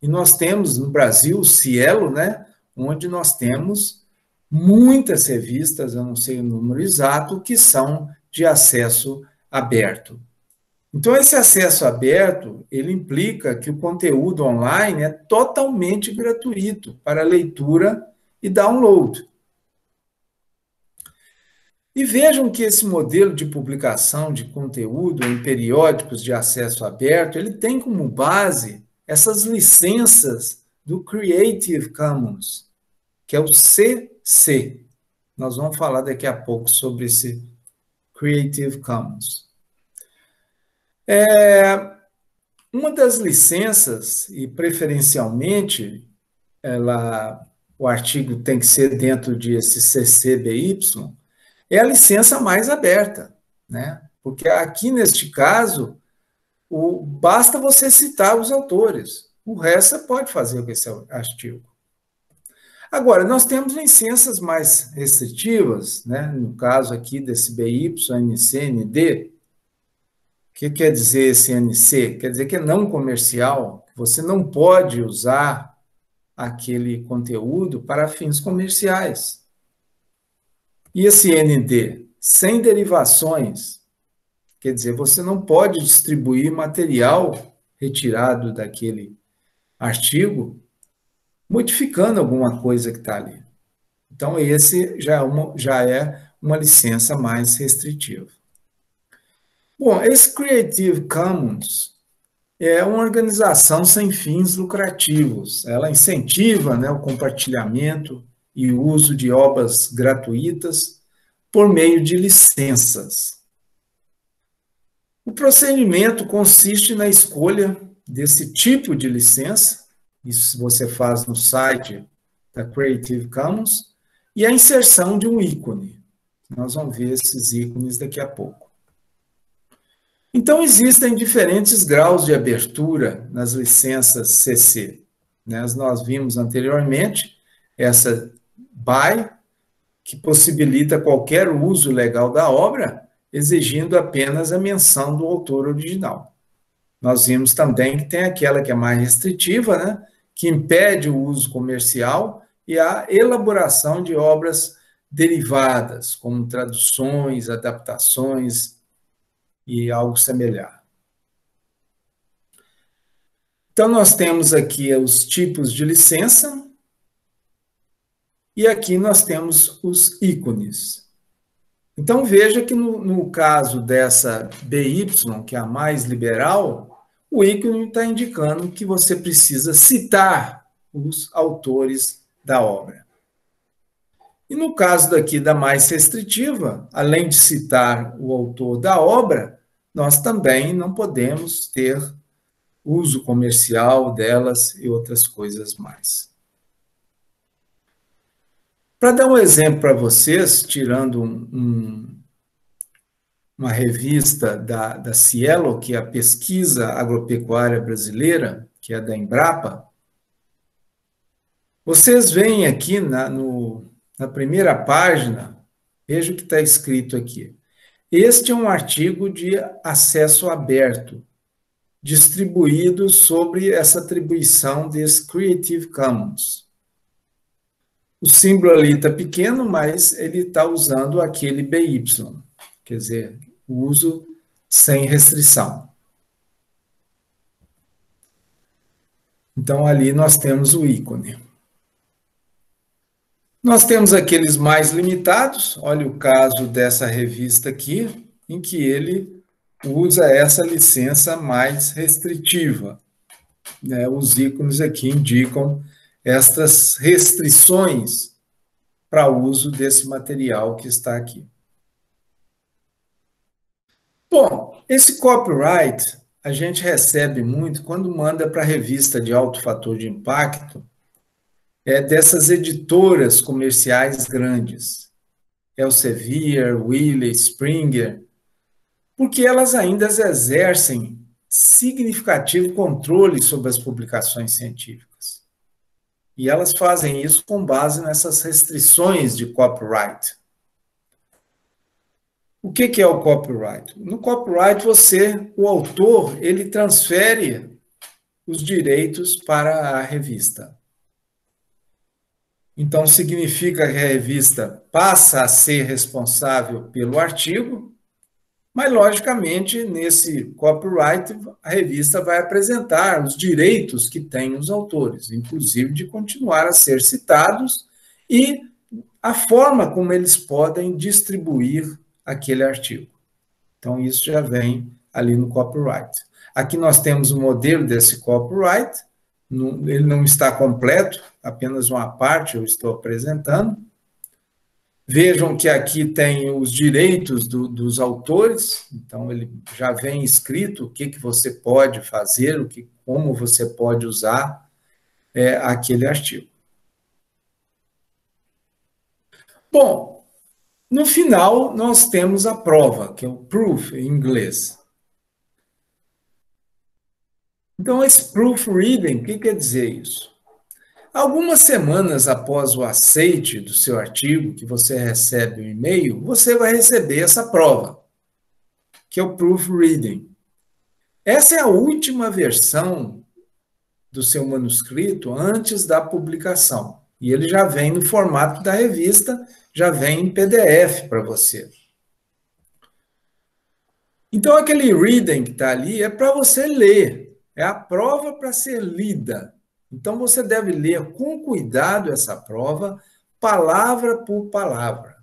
E nós temos no Brasil o Cielo, né, onde nós temos muitas revistas, eu não sei o número exato, que são de acesso aberto. Então, esse acesso aberto, ele implica que o conteúdo online é totalmente gratuito para leitura e download. E vejam que esse modelo de publicação de conteúdo em periódicos de acesso aberto, ele tem como base essas licenças do Creative Commons, que é o CC. Nós vamos falar daqui a pouco sobre esse Creative Commons. Uma das licenças, e preferencialmente, o artigo tem que ser dentro desse CC-BY, é a licença mais aberta, né? Porque aqui, neste caso, basta você citar os autores, o resto você pode fazer com esse artigo. Agora, nós temos licenças mais restritivas, né? No caso aqui desse BY, NC, ND. O que quer dizer esse NC? Quer dizer que é não comercial, você não pode usar aquele conteúdo para fins comerciais. E esse ND? Sem derivações. Quer dizer, você não pode distribuir material retirado daquele artigo modificando alguma coisa que está ali. Então, esse já é uma licença mais restritiva. Bom, esse Creative Commons, é uma organização sem fins lucrativos. Ela incentiva, né, o compartilhamento e o uso de obras gratuitas por meio de licenças. O procedimento consiste na escolha desse tipo de licença, isso você faz no site da Creative Commons, e a inserção de um ícone. Nós vamos ver esses ícones daqui a pouco. Então, existem diferentes graus de abertura nas licenças CC. Nós vimos anteriormente essa BY, que possibilita qualquer uso legal da obra, exigindo apenas a menção do autor original. Nós vimos também que tem aquela que é mais restritiva, né, que impede o uso comercial e a elaboração de obras derivadas, como traduções, adaptações e algo semelhante. Então, nós temos aqui os tipos de licença e aqui nós temos os ícones. Então, veja que no caso dessa BY, que é a mais liberal, o ícone está indicando que você precisa citar os autores da obra. E no caso daqui da mais restritiva, além de citar o autor da obra, nós também não podemos ter uso comercial delas e outras coisas mais. Para dar um exemplo para vocês, tirando uma revista da Cielo, que é a Pesquisa Agropecuária Brasileira, que é da Embrapa, vocês veem aqui na primeira página, veja o que está escrito aqui. Este é um artigo de acesso aberto, distribuído sobre essa atribuição desse Creative Commons. O símbolo ali está pequeno, mas ele está usando aquele BY, quer dizer, o uso sem restrição. Então, ali nós temos o ícone. Nós temos aqueles mais limitados, olha o caso dessa revista aqui, em que ele usa essa licença mais restritiva. Os ícones aqui indicam estas restrições para o uso desse material que está aqui. Bom, esse copyright a gente recebe muito quando manda para a revista de alto fator de impacto, dessas editoras comerciais grandes, Elsevier, Wiley, Springer, porque elas ainda exercem significativo controle sobre as publicações científicas. E elas fazem isso com base nessas restrições de copyright. O que é o copyright? No copyright, o autor, ele transfere os direitos para a revista. Então, significa que a revista passa a ser responsável pelo artigo, mas, logicamente, nesse copyright, a revista vai apresentar os direitos que têm os autores, inclusive de continuar a ser citados e a forma como eles podem distribuir aquele artigo. Então, isso já vem ali no copyright. Aqui nós temos o modelo desse copyright, ele não está completo, apenas uma parte eu estou apresentando. Vejam que aqui tem os direitos dos autores, então ele já vem escrito o que você pode fazer, como você pode usar aquele artigo. Bom, no final nós temos a prova, que é o proof em inglês. Então, esse proofreading, o que quer dizer isso? Algumas semanas após o aceite do seu artigo, que você recebe um e-mail, você vai receber essa prova, que é o proofreading. Essa é a última versão do seu manuscrito antes da publicação. E ele já vem no formato da revista, já vem em PDF para você. Então, aquele reading que está ali é para você ler, é a prova para ser lida. Então, você deve ler com cuidado essa prova, palavra por palavra.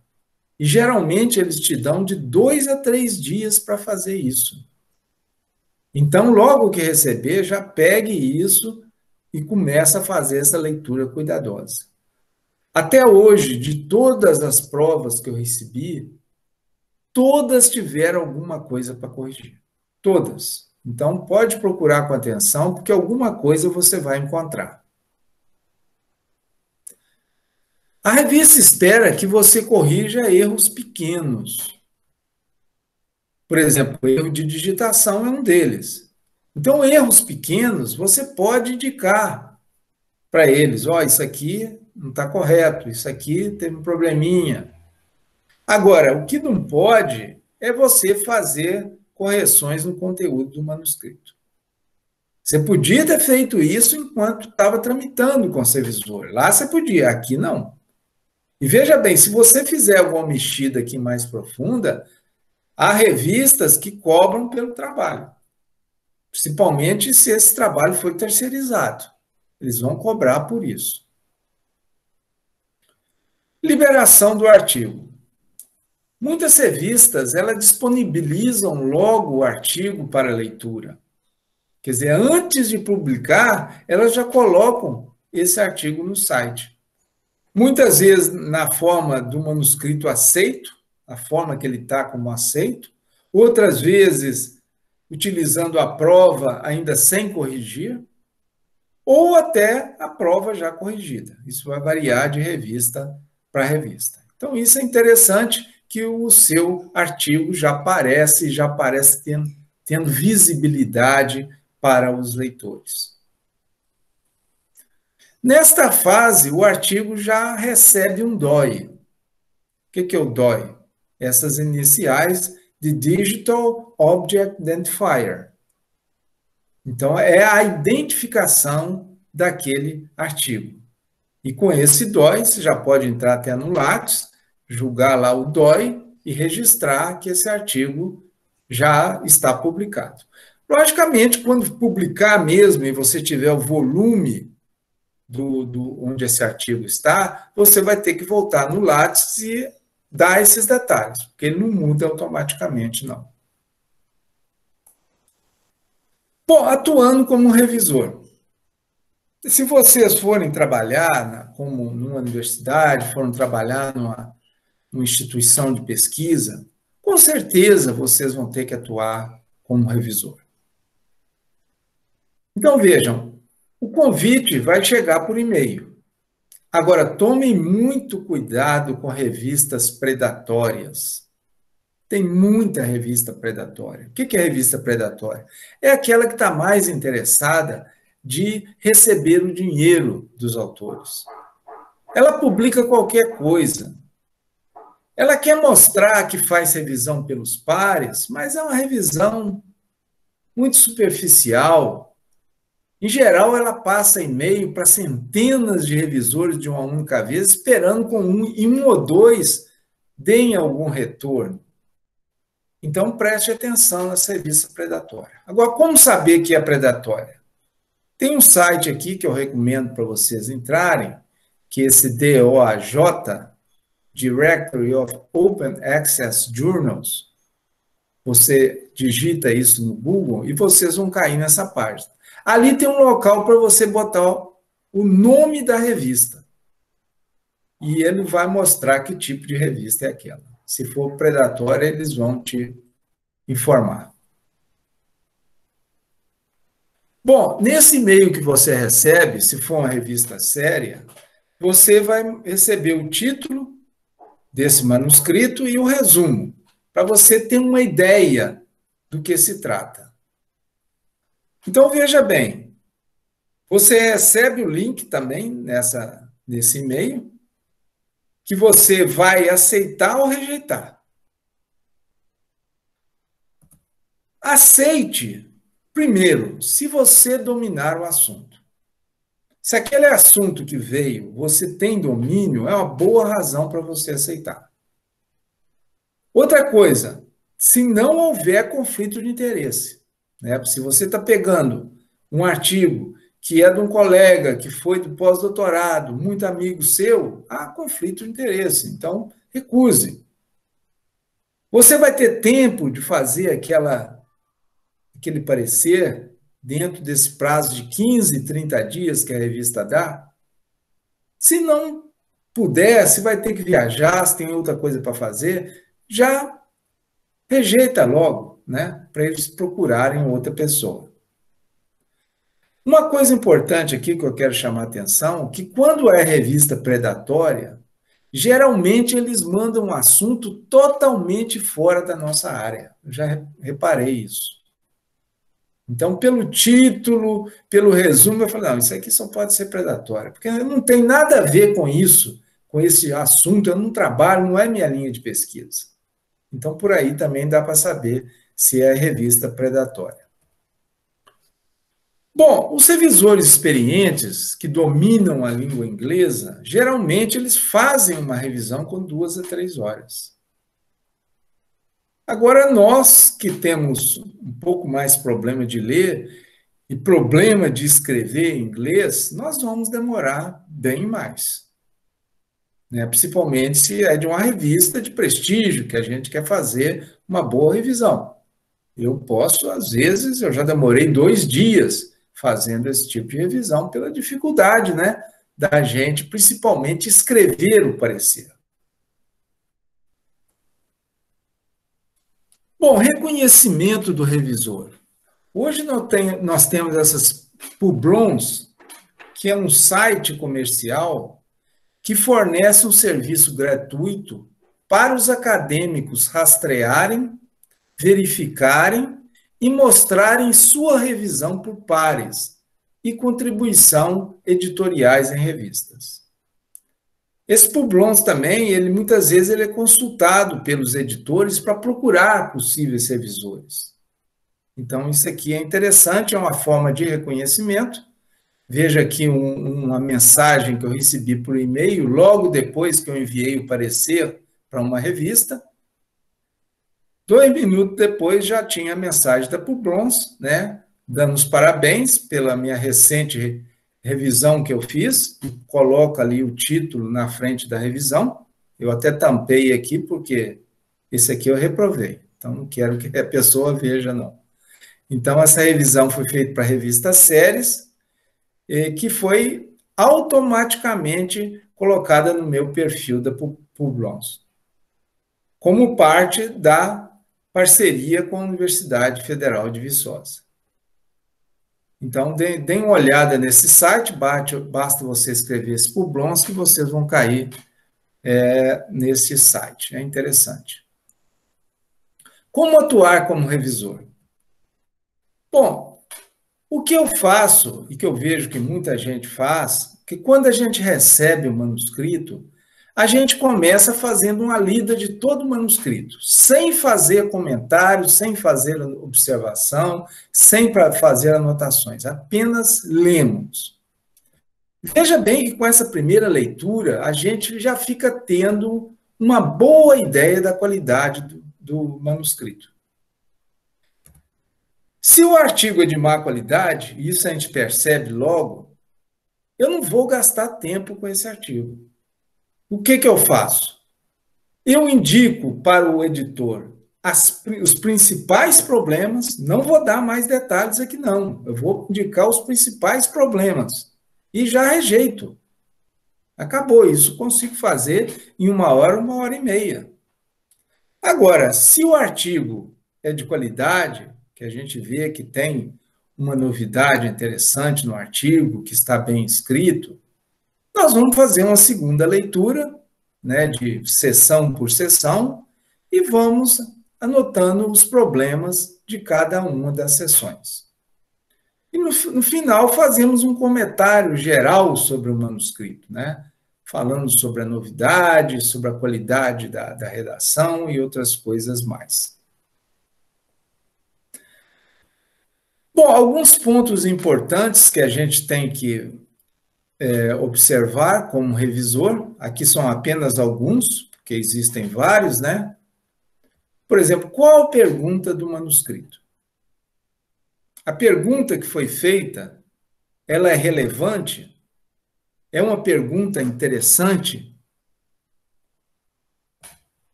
E, geralmente, eles te dão de 2 a 3 dias para fazer isso. Então, logo que receber, já pegue isso e comece a fazer essa leitura cuidadosa. Até hoje, de todas as provas que eu recebi, todas tiveram alguma coisa para corrigir. Todas. Então, pode procurar com atenção, porque alguma coisa você vai encontrar. A revista espera que você corrija erros pequenos. Por exemplo, o erro de digitação é um deles. Então, erros pequenos, você pode indicar para eles: ó, isso aqui não está correto, isso aqui teve um probleminha. Agora, o que não pode é você fazer correções no conteúdo do manuscrito. Você podia ter feito isso enquanto estava tramitando com o revisor. Lá você podia, aqui não. E veja bem, se você fizer alguma mexida aqui mais profunda, há revistas que cobram pelo trabalho, principalmente se esse trabalho foi terceirizado. Eles vão cobrar por isso. Liberação do artigo. Muitas revistas, elas disponibilizam logo o artigo para leitura. Quer dizer, antes de publicar, elas já colocam esse artigo no site. Muitas vezes na forma do manuscrito aceito, a forma que ele está como aceito, outras vezes utilizando a prova ainda sem corrigir, ou até a prova já corrigida. Isso vai variar de revista para revista. Então, isso é interessante, que o seu artigo já aparece tendo visibilidade para os leitores. Nesta fase, o artigo já recebe um DOI. O que é o DOI? Essas iniciais de Digital Object Identifier. Então, é a identificação daquele artigo. E com esse DOI, você já pode entrar até no Lattes, julgar lá o DOI e registrar que esse artigo já está publicado. Logicamente, quando publicar mesmo e você tiver o volume onde esse artigo está, você vai ter que voltar no Lattes e dar esses detalhes, porque ele não muda automaticamente, não. Bom, atuando como revisor. Se vocês forem trabalhar como numa universidade, forem trabalhar numa instituição de pesquisa, com certeza vocês vão ter que atuar como revisor. Então, vejam, o convite vai chegar por e-mail. Agora, tomem muito cuidado com revistas predatórias. Tem muita revista predatória. O que é revista predatória? É aquela que está mais interessada de receber o dinheiro dos autores. Ela publica qualquer coisa. Ela quer mostrar que faz revisão pelos pares, mas é uma revisão muito superficial. Em geral, ela passa e-mail para centenas de revisores de uma única vez, esperando que um ou dois deem algum retorno. Então, preste atenção nessa revista predatória. Agora, como saber que é predatória? Tem um site aqui que eu recomendo para vocês entrarem, que é esse DOAJ, Directory of Open Access Journals. Você digita isso no Google e vocês vão cair nessa página. Ali tem um local para você botar o nome da revista. E ele vai mostrar que tipo de revista é aquela. Se for predatória, eles vão te informar. Bom, nesse e-mail que você recebe, se for uma revista séria, você vai receber o título desse manuscrito e o resumo, para você ter uma ideia do que se trata. Então, veja bem, você recebe o link também nesse e-mail, que você vai aceitar ou rejeitar. Aceite, primeiro, se você dominar o assunto. Se aquele assunto que veio, você tem domínio, é uma boa razão para você aceitar. Outra coisa, se não houver conflito de interesse, né? Se você está pegando um artigo que é de um colega que foi do pós-doutorado, muito amigo seu, há conflito de interesse, então recuse. Você vai ter tempo de fazer aquele parecer dentro desse prazo de 15, 30 dias que a revista dá. Se não puder, se vai ter que viajar, se tem outra coisa para fazer, já rejeita logo, né? Para eles procurarem outra pessoa. Uma coisa importante aqui que eu quero chamar a atenção, que quando é revista predatória, geralmente eles mandam um assunto totalmente fora da nossa área. Eu já reparei isso. Então, pelo título, pelo resumo, eu falei, não, isso aqui só pode ser predatório, porque não tem nada a ver com isso, com esse assunto, eu não trabalho, não é minha linha de pesquisa. Então, por aí também dá para saber se é revista predatória. Bom, os revisores experientes que dominam a língua inglesa, geralmente eles fazem uma revisão com 2 a 3 horas. Agora, nós que temos um pouco mais problema de ler e problema de escrever em inglês, nós vamos demorar bem mais. Né? Principalmente se é de uma revista de prestígio, que a gente quer fazer uma boa revisão. Eu posso, às vezes, eu já demorei 2 dias fazendo esse tipo de revisão pela dificuldade, né, da gente, principalmente, escrever o parecer. Bom, reconhecimento do revisor. Hoje nós temos essas Publons, que é um site comercial que fornece um serviço gratuito para os acadêmicos rastrearem, verificarem e mostrarem sua revisão por pares e contribuição editoriais em revistas. Esse Publons também, muitas vezes ele é consultado pelos editores para procurar possíveis revisores. Então, isso aqui é interessante, é uma forma de reconhecimento. Veja aqui uma mensagem que eu recebi por e-mail, logo depois que eu enviei o parecer para uma revista. 2 minutos depois já tinha a mensagem da Publons, né, dando os parabéns pela minha recente revisão que eu fiz, coloca ali o título na frente da revisão. Eu até tampei aqui, porque esse aqui eu reprovei, então não quero que a pessoa veja, não. Então, essa revisão foi feita para a revista Séries, que foi automaticamente colocada no meu perfil da Publons, como parte da parceria com a Universidade Federal de Viçosa. Então, deem uma olhada nesse site, basta você escrever esse Publons que vocês vão cair nesse site. É interessante. Como atuar como revisor? Bom, o que eu faço, e que eu vejo que muita gente faz, que quando a gente recebe o manuscrito, a gente começa fazendo uma lida de todo o manuscrito, sem fazer comentários, sem fazer observação, sem fazer anotações, apenas lemos. Veja bem que com essa primeira leitura, a gente já fica tendo uma boa ideia da qualidade do manuscrito. Se o artigo é de má qualidade, e isso a gente percebe logo, eu não vou gastar tempo com esse artigo. O que eu faço? Eu indico para o editor os principais problemas, não vou dar mais detalhes aqui não, eu vou indicar os principais problemas e já rejeito. Acabou, isso consigo fazer em 1 hora, 1h30. Agora, se o artigo é de qualidade, que a gente vê que tem uma novidade interessante no artigo, que está bem escrito, nós vamos fazer uma segunda leitura, né, de sessão por sessão, e vamos anotando os problemas de cada uma das sessões. E no final fazemos um comentário geral sobre o manuscrito, né, falando sobre a novidade, sobre a qualidade da redação e outras coisas mais. Bom, alguns pontos importantes que a gente tem que observar como revisor, aqui são apenas alguns, porque existem vários, né? Por exemplo, qual a pergunta do manuscrito? A pergunta que foi feita, ela é relevante? É uma pergunta interessante?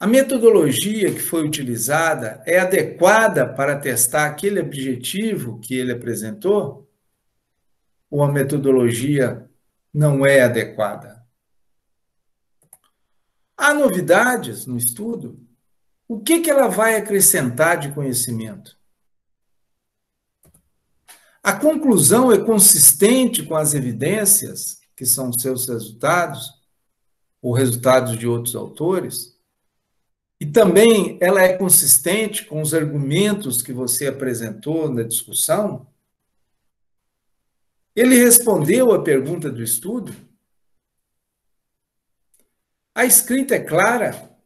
A metodologia que foi utilizada é adequada para testar aquele objetivo que ele apresentou? Ou a metodologia não é adequada? Há novidades no estudo? O que ela vai acrescentar de conhecimento? A conclusão é consistente com as evidências, que são seus resultados, ou resultados de outros autores? E também ela é consistente com os argumentos que você apresentou na discussão? Ele respondeu à pergunta do estudo? A escrita é clara?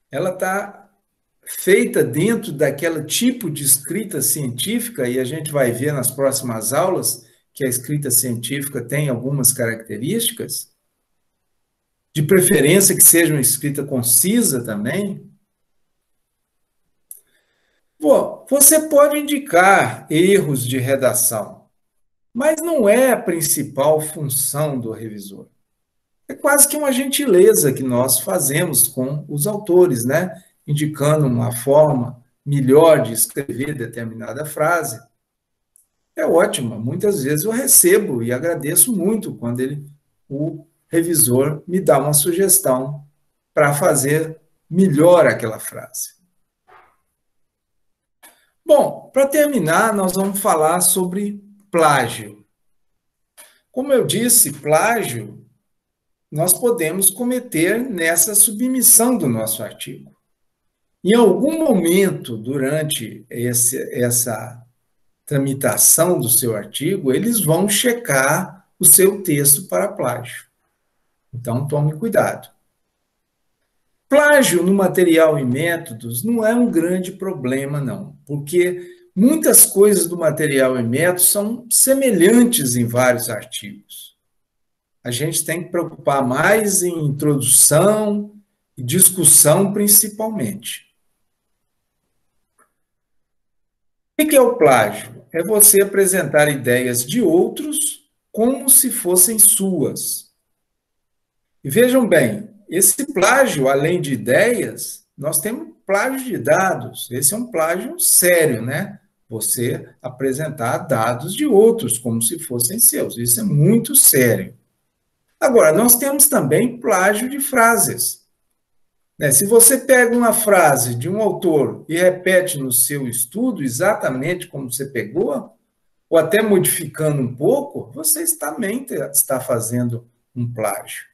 Ela está feita dentro daquele tipo de escrita científica, e a gente vai ver nas próximas aulas que a escrita científica tem algumas características, de preferência que seja uma escrita concisa também. Bom, você pode indicar erros de redação, mas não é a principal função do revisor. É quase que uma gentileza que nós fazemos com os autores, né? Indicando uma forma melhor de escrever determinada frase. É ótimo, muitas vezes eu recebo e agradeço muito quando o revisor me dá uma sugestão para fazer melhor aquela frase. Bom, para terminar, nós vamos falar sobre plágio. Como eu disse, plágio nós podemos cometer nessa submissão do nosso artigo. Em algum momento, durante essa tramitação do seu artigo, eles vão checar o seu texto para plágio. Então, tome cuidado. Plágio no material e métodos não é um grande problema, não, porque muitas coisas do material e métodos são semelhantes em vários artigos. A gente tem que preocupar mais em introdução e discussão, principalmente. O que é o plágio? É você apresentar ideias de outros como se fossem suas. E vejam bem, esse plágio, além de ideias, nós temos plágio de dados. Esse é um plágio sério, né? Você apresentar dados de outros como se fossem seus. Isso é muito sério. Agora, nós temos também plágio de frases. Se você pega uma frase de um autor e repete no seu estudo exatamente como você pegou, ou até modificando um pouco, você também está fazendo um plágio.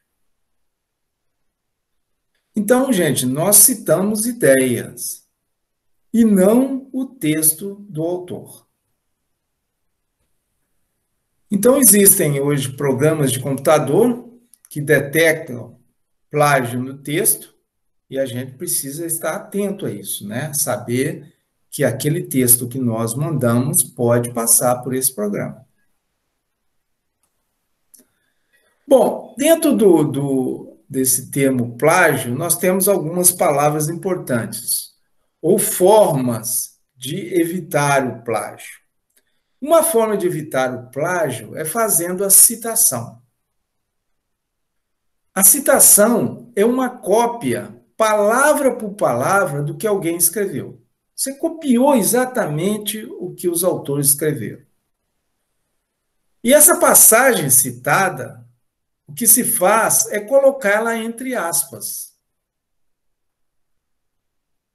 Então, gente, nós citamos ideias e não o texto do autor. Então, existem hoje programas de computador que detectam plágio no texto e a gente precisa estar atento a isso, né? Saber que aquele texto que nós mandamos pode passar por esse programa. Bom, dentro desse termo plágio, nós temos algumas palavras importantes, ou formas de evitar o plágio. Uma forma de evitar o plágio é fazendo a citação. A citação é uma cópia, palavra por palavra, do que alguém escreveu. Você copiou exatamente o que os autores escreveram. E essa passagem citada, o que se faz é colocá-la entre aspas.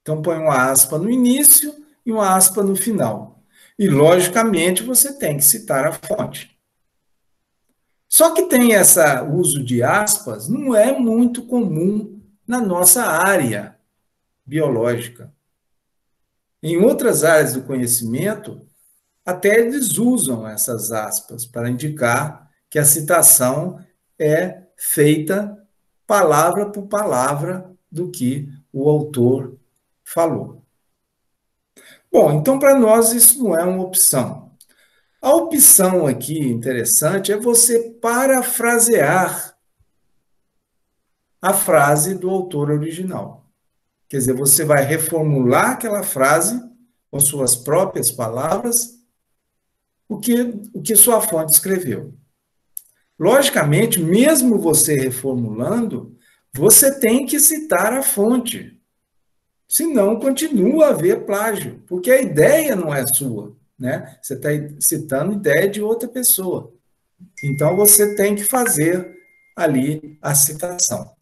Então, põe uma aspa no início e uma aspa no final. E, logicamente, você tem que citar a fonte. Só que tem esse uso de aspas, não é muito comum na nossa área biológica. Em outras áreas do conhecimento, até eles usam essas aspas para indicar que a citação é feita palavra por palavra do que o autor falou. Bom, então para nós isso não é uma opção. A opção aqui interessante é você parafrasear a frase do autor original. Quer dizer, você vai reformular aquela frase com suas próprias palavras, o que sua fonte escreveu. Logicamente, mesmo você reformulando, você tem que citar a fonte, senão continua a haver plágio, porque a ideia não é sua, né? Você está citando ideia de outra pessoa. Então, você tem que fazer ali a citação.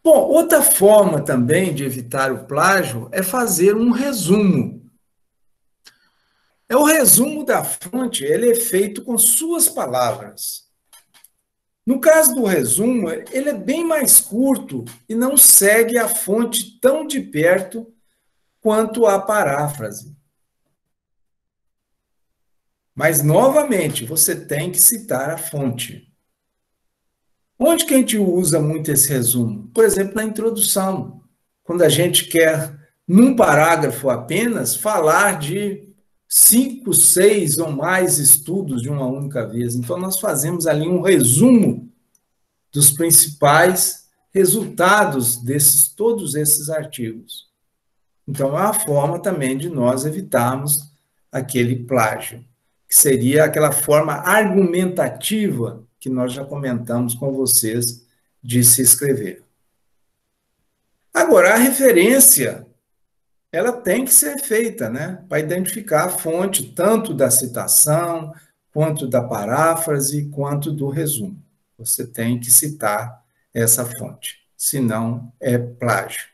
Bom, outra forma também de evitar o plágio é fazer um resumo. É o resumo da fonte, ele é feito com suas palavras. No caso do resumo, ele é bem mais curto e não segue a fonte tão de perto quanto a paráfrase. Mas, novamente, você tem que citar a fonte. Onde que a gente usa muito esse resumo? Por exemplo, na introdução, quando a gente quer, num parágrafo apenas, falar de 5, 6 ou mais estudos de uma única vez. Então, nós fazemos ali um resumo dos principais resultados desses todos esses artigos. Então, é uma forma também de nós evitarmos aquele plágio, que seria aquela forma argumentativa que nós já comentamos com vocês de se escrever. Agora, a referência, ela tem que ser feita, né, para identificar a fonte tanto da citação, quanto da paráfrase, quanto do resumo. Você tem que citar essa fonte, senão é plágio.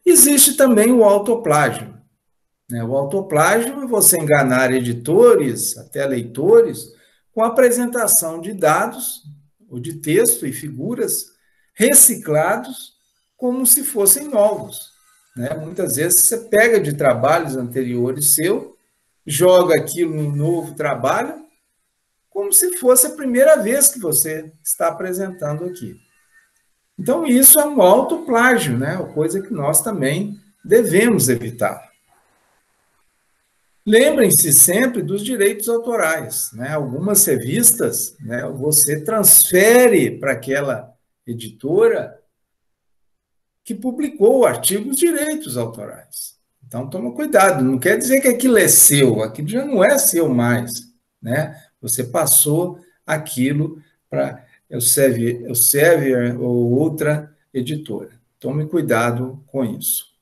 Existe também o autoplágio. O autoplágio é você enganar editores, até leitores, com a apresentação de dados, ou de texto e figuras reciclados como se fossem novos. Muitas vezes você pega de trabalhos anteriores seu, joga aquilo num novo trabalho, como se fosse a primeira vez que você está apresentando aqui. Então, isso é um autoplágio, coisa que nós também devemos evitar. Lembrem-se sempre dos direitos autorais. Algumas revistas, você transfere para aquela editora que publicou o artigo os direitos autorais. Então, toma cuidado, não quer dizer que aquilo é seu, aquilo já não é seu mais. Você passou aquilo para Elsevier ou outra editora. Tome cuidado com isso.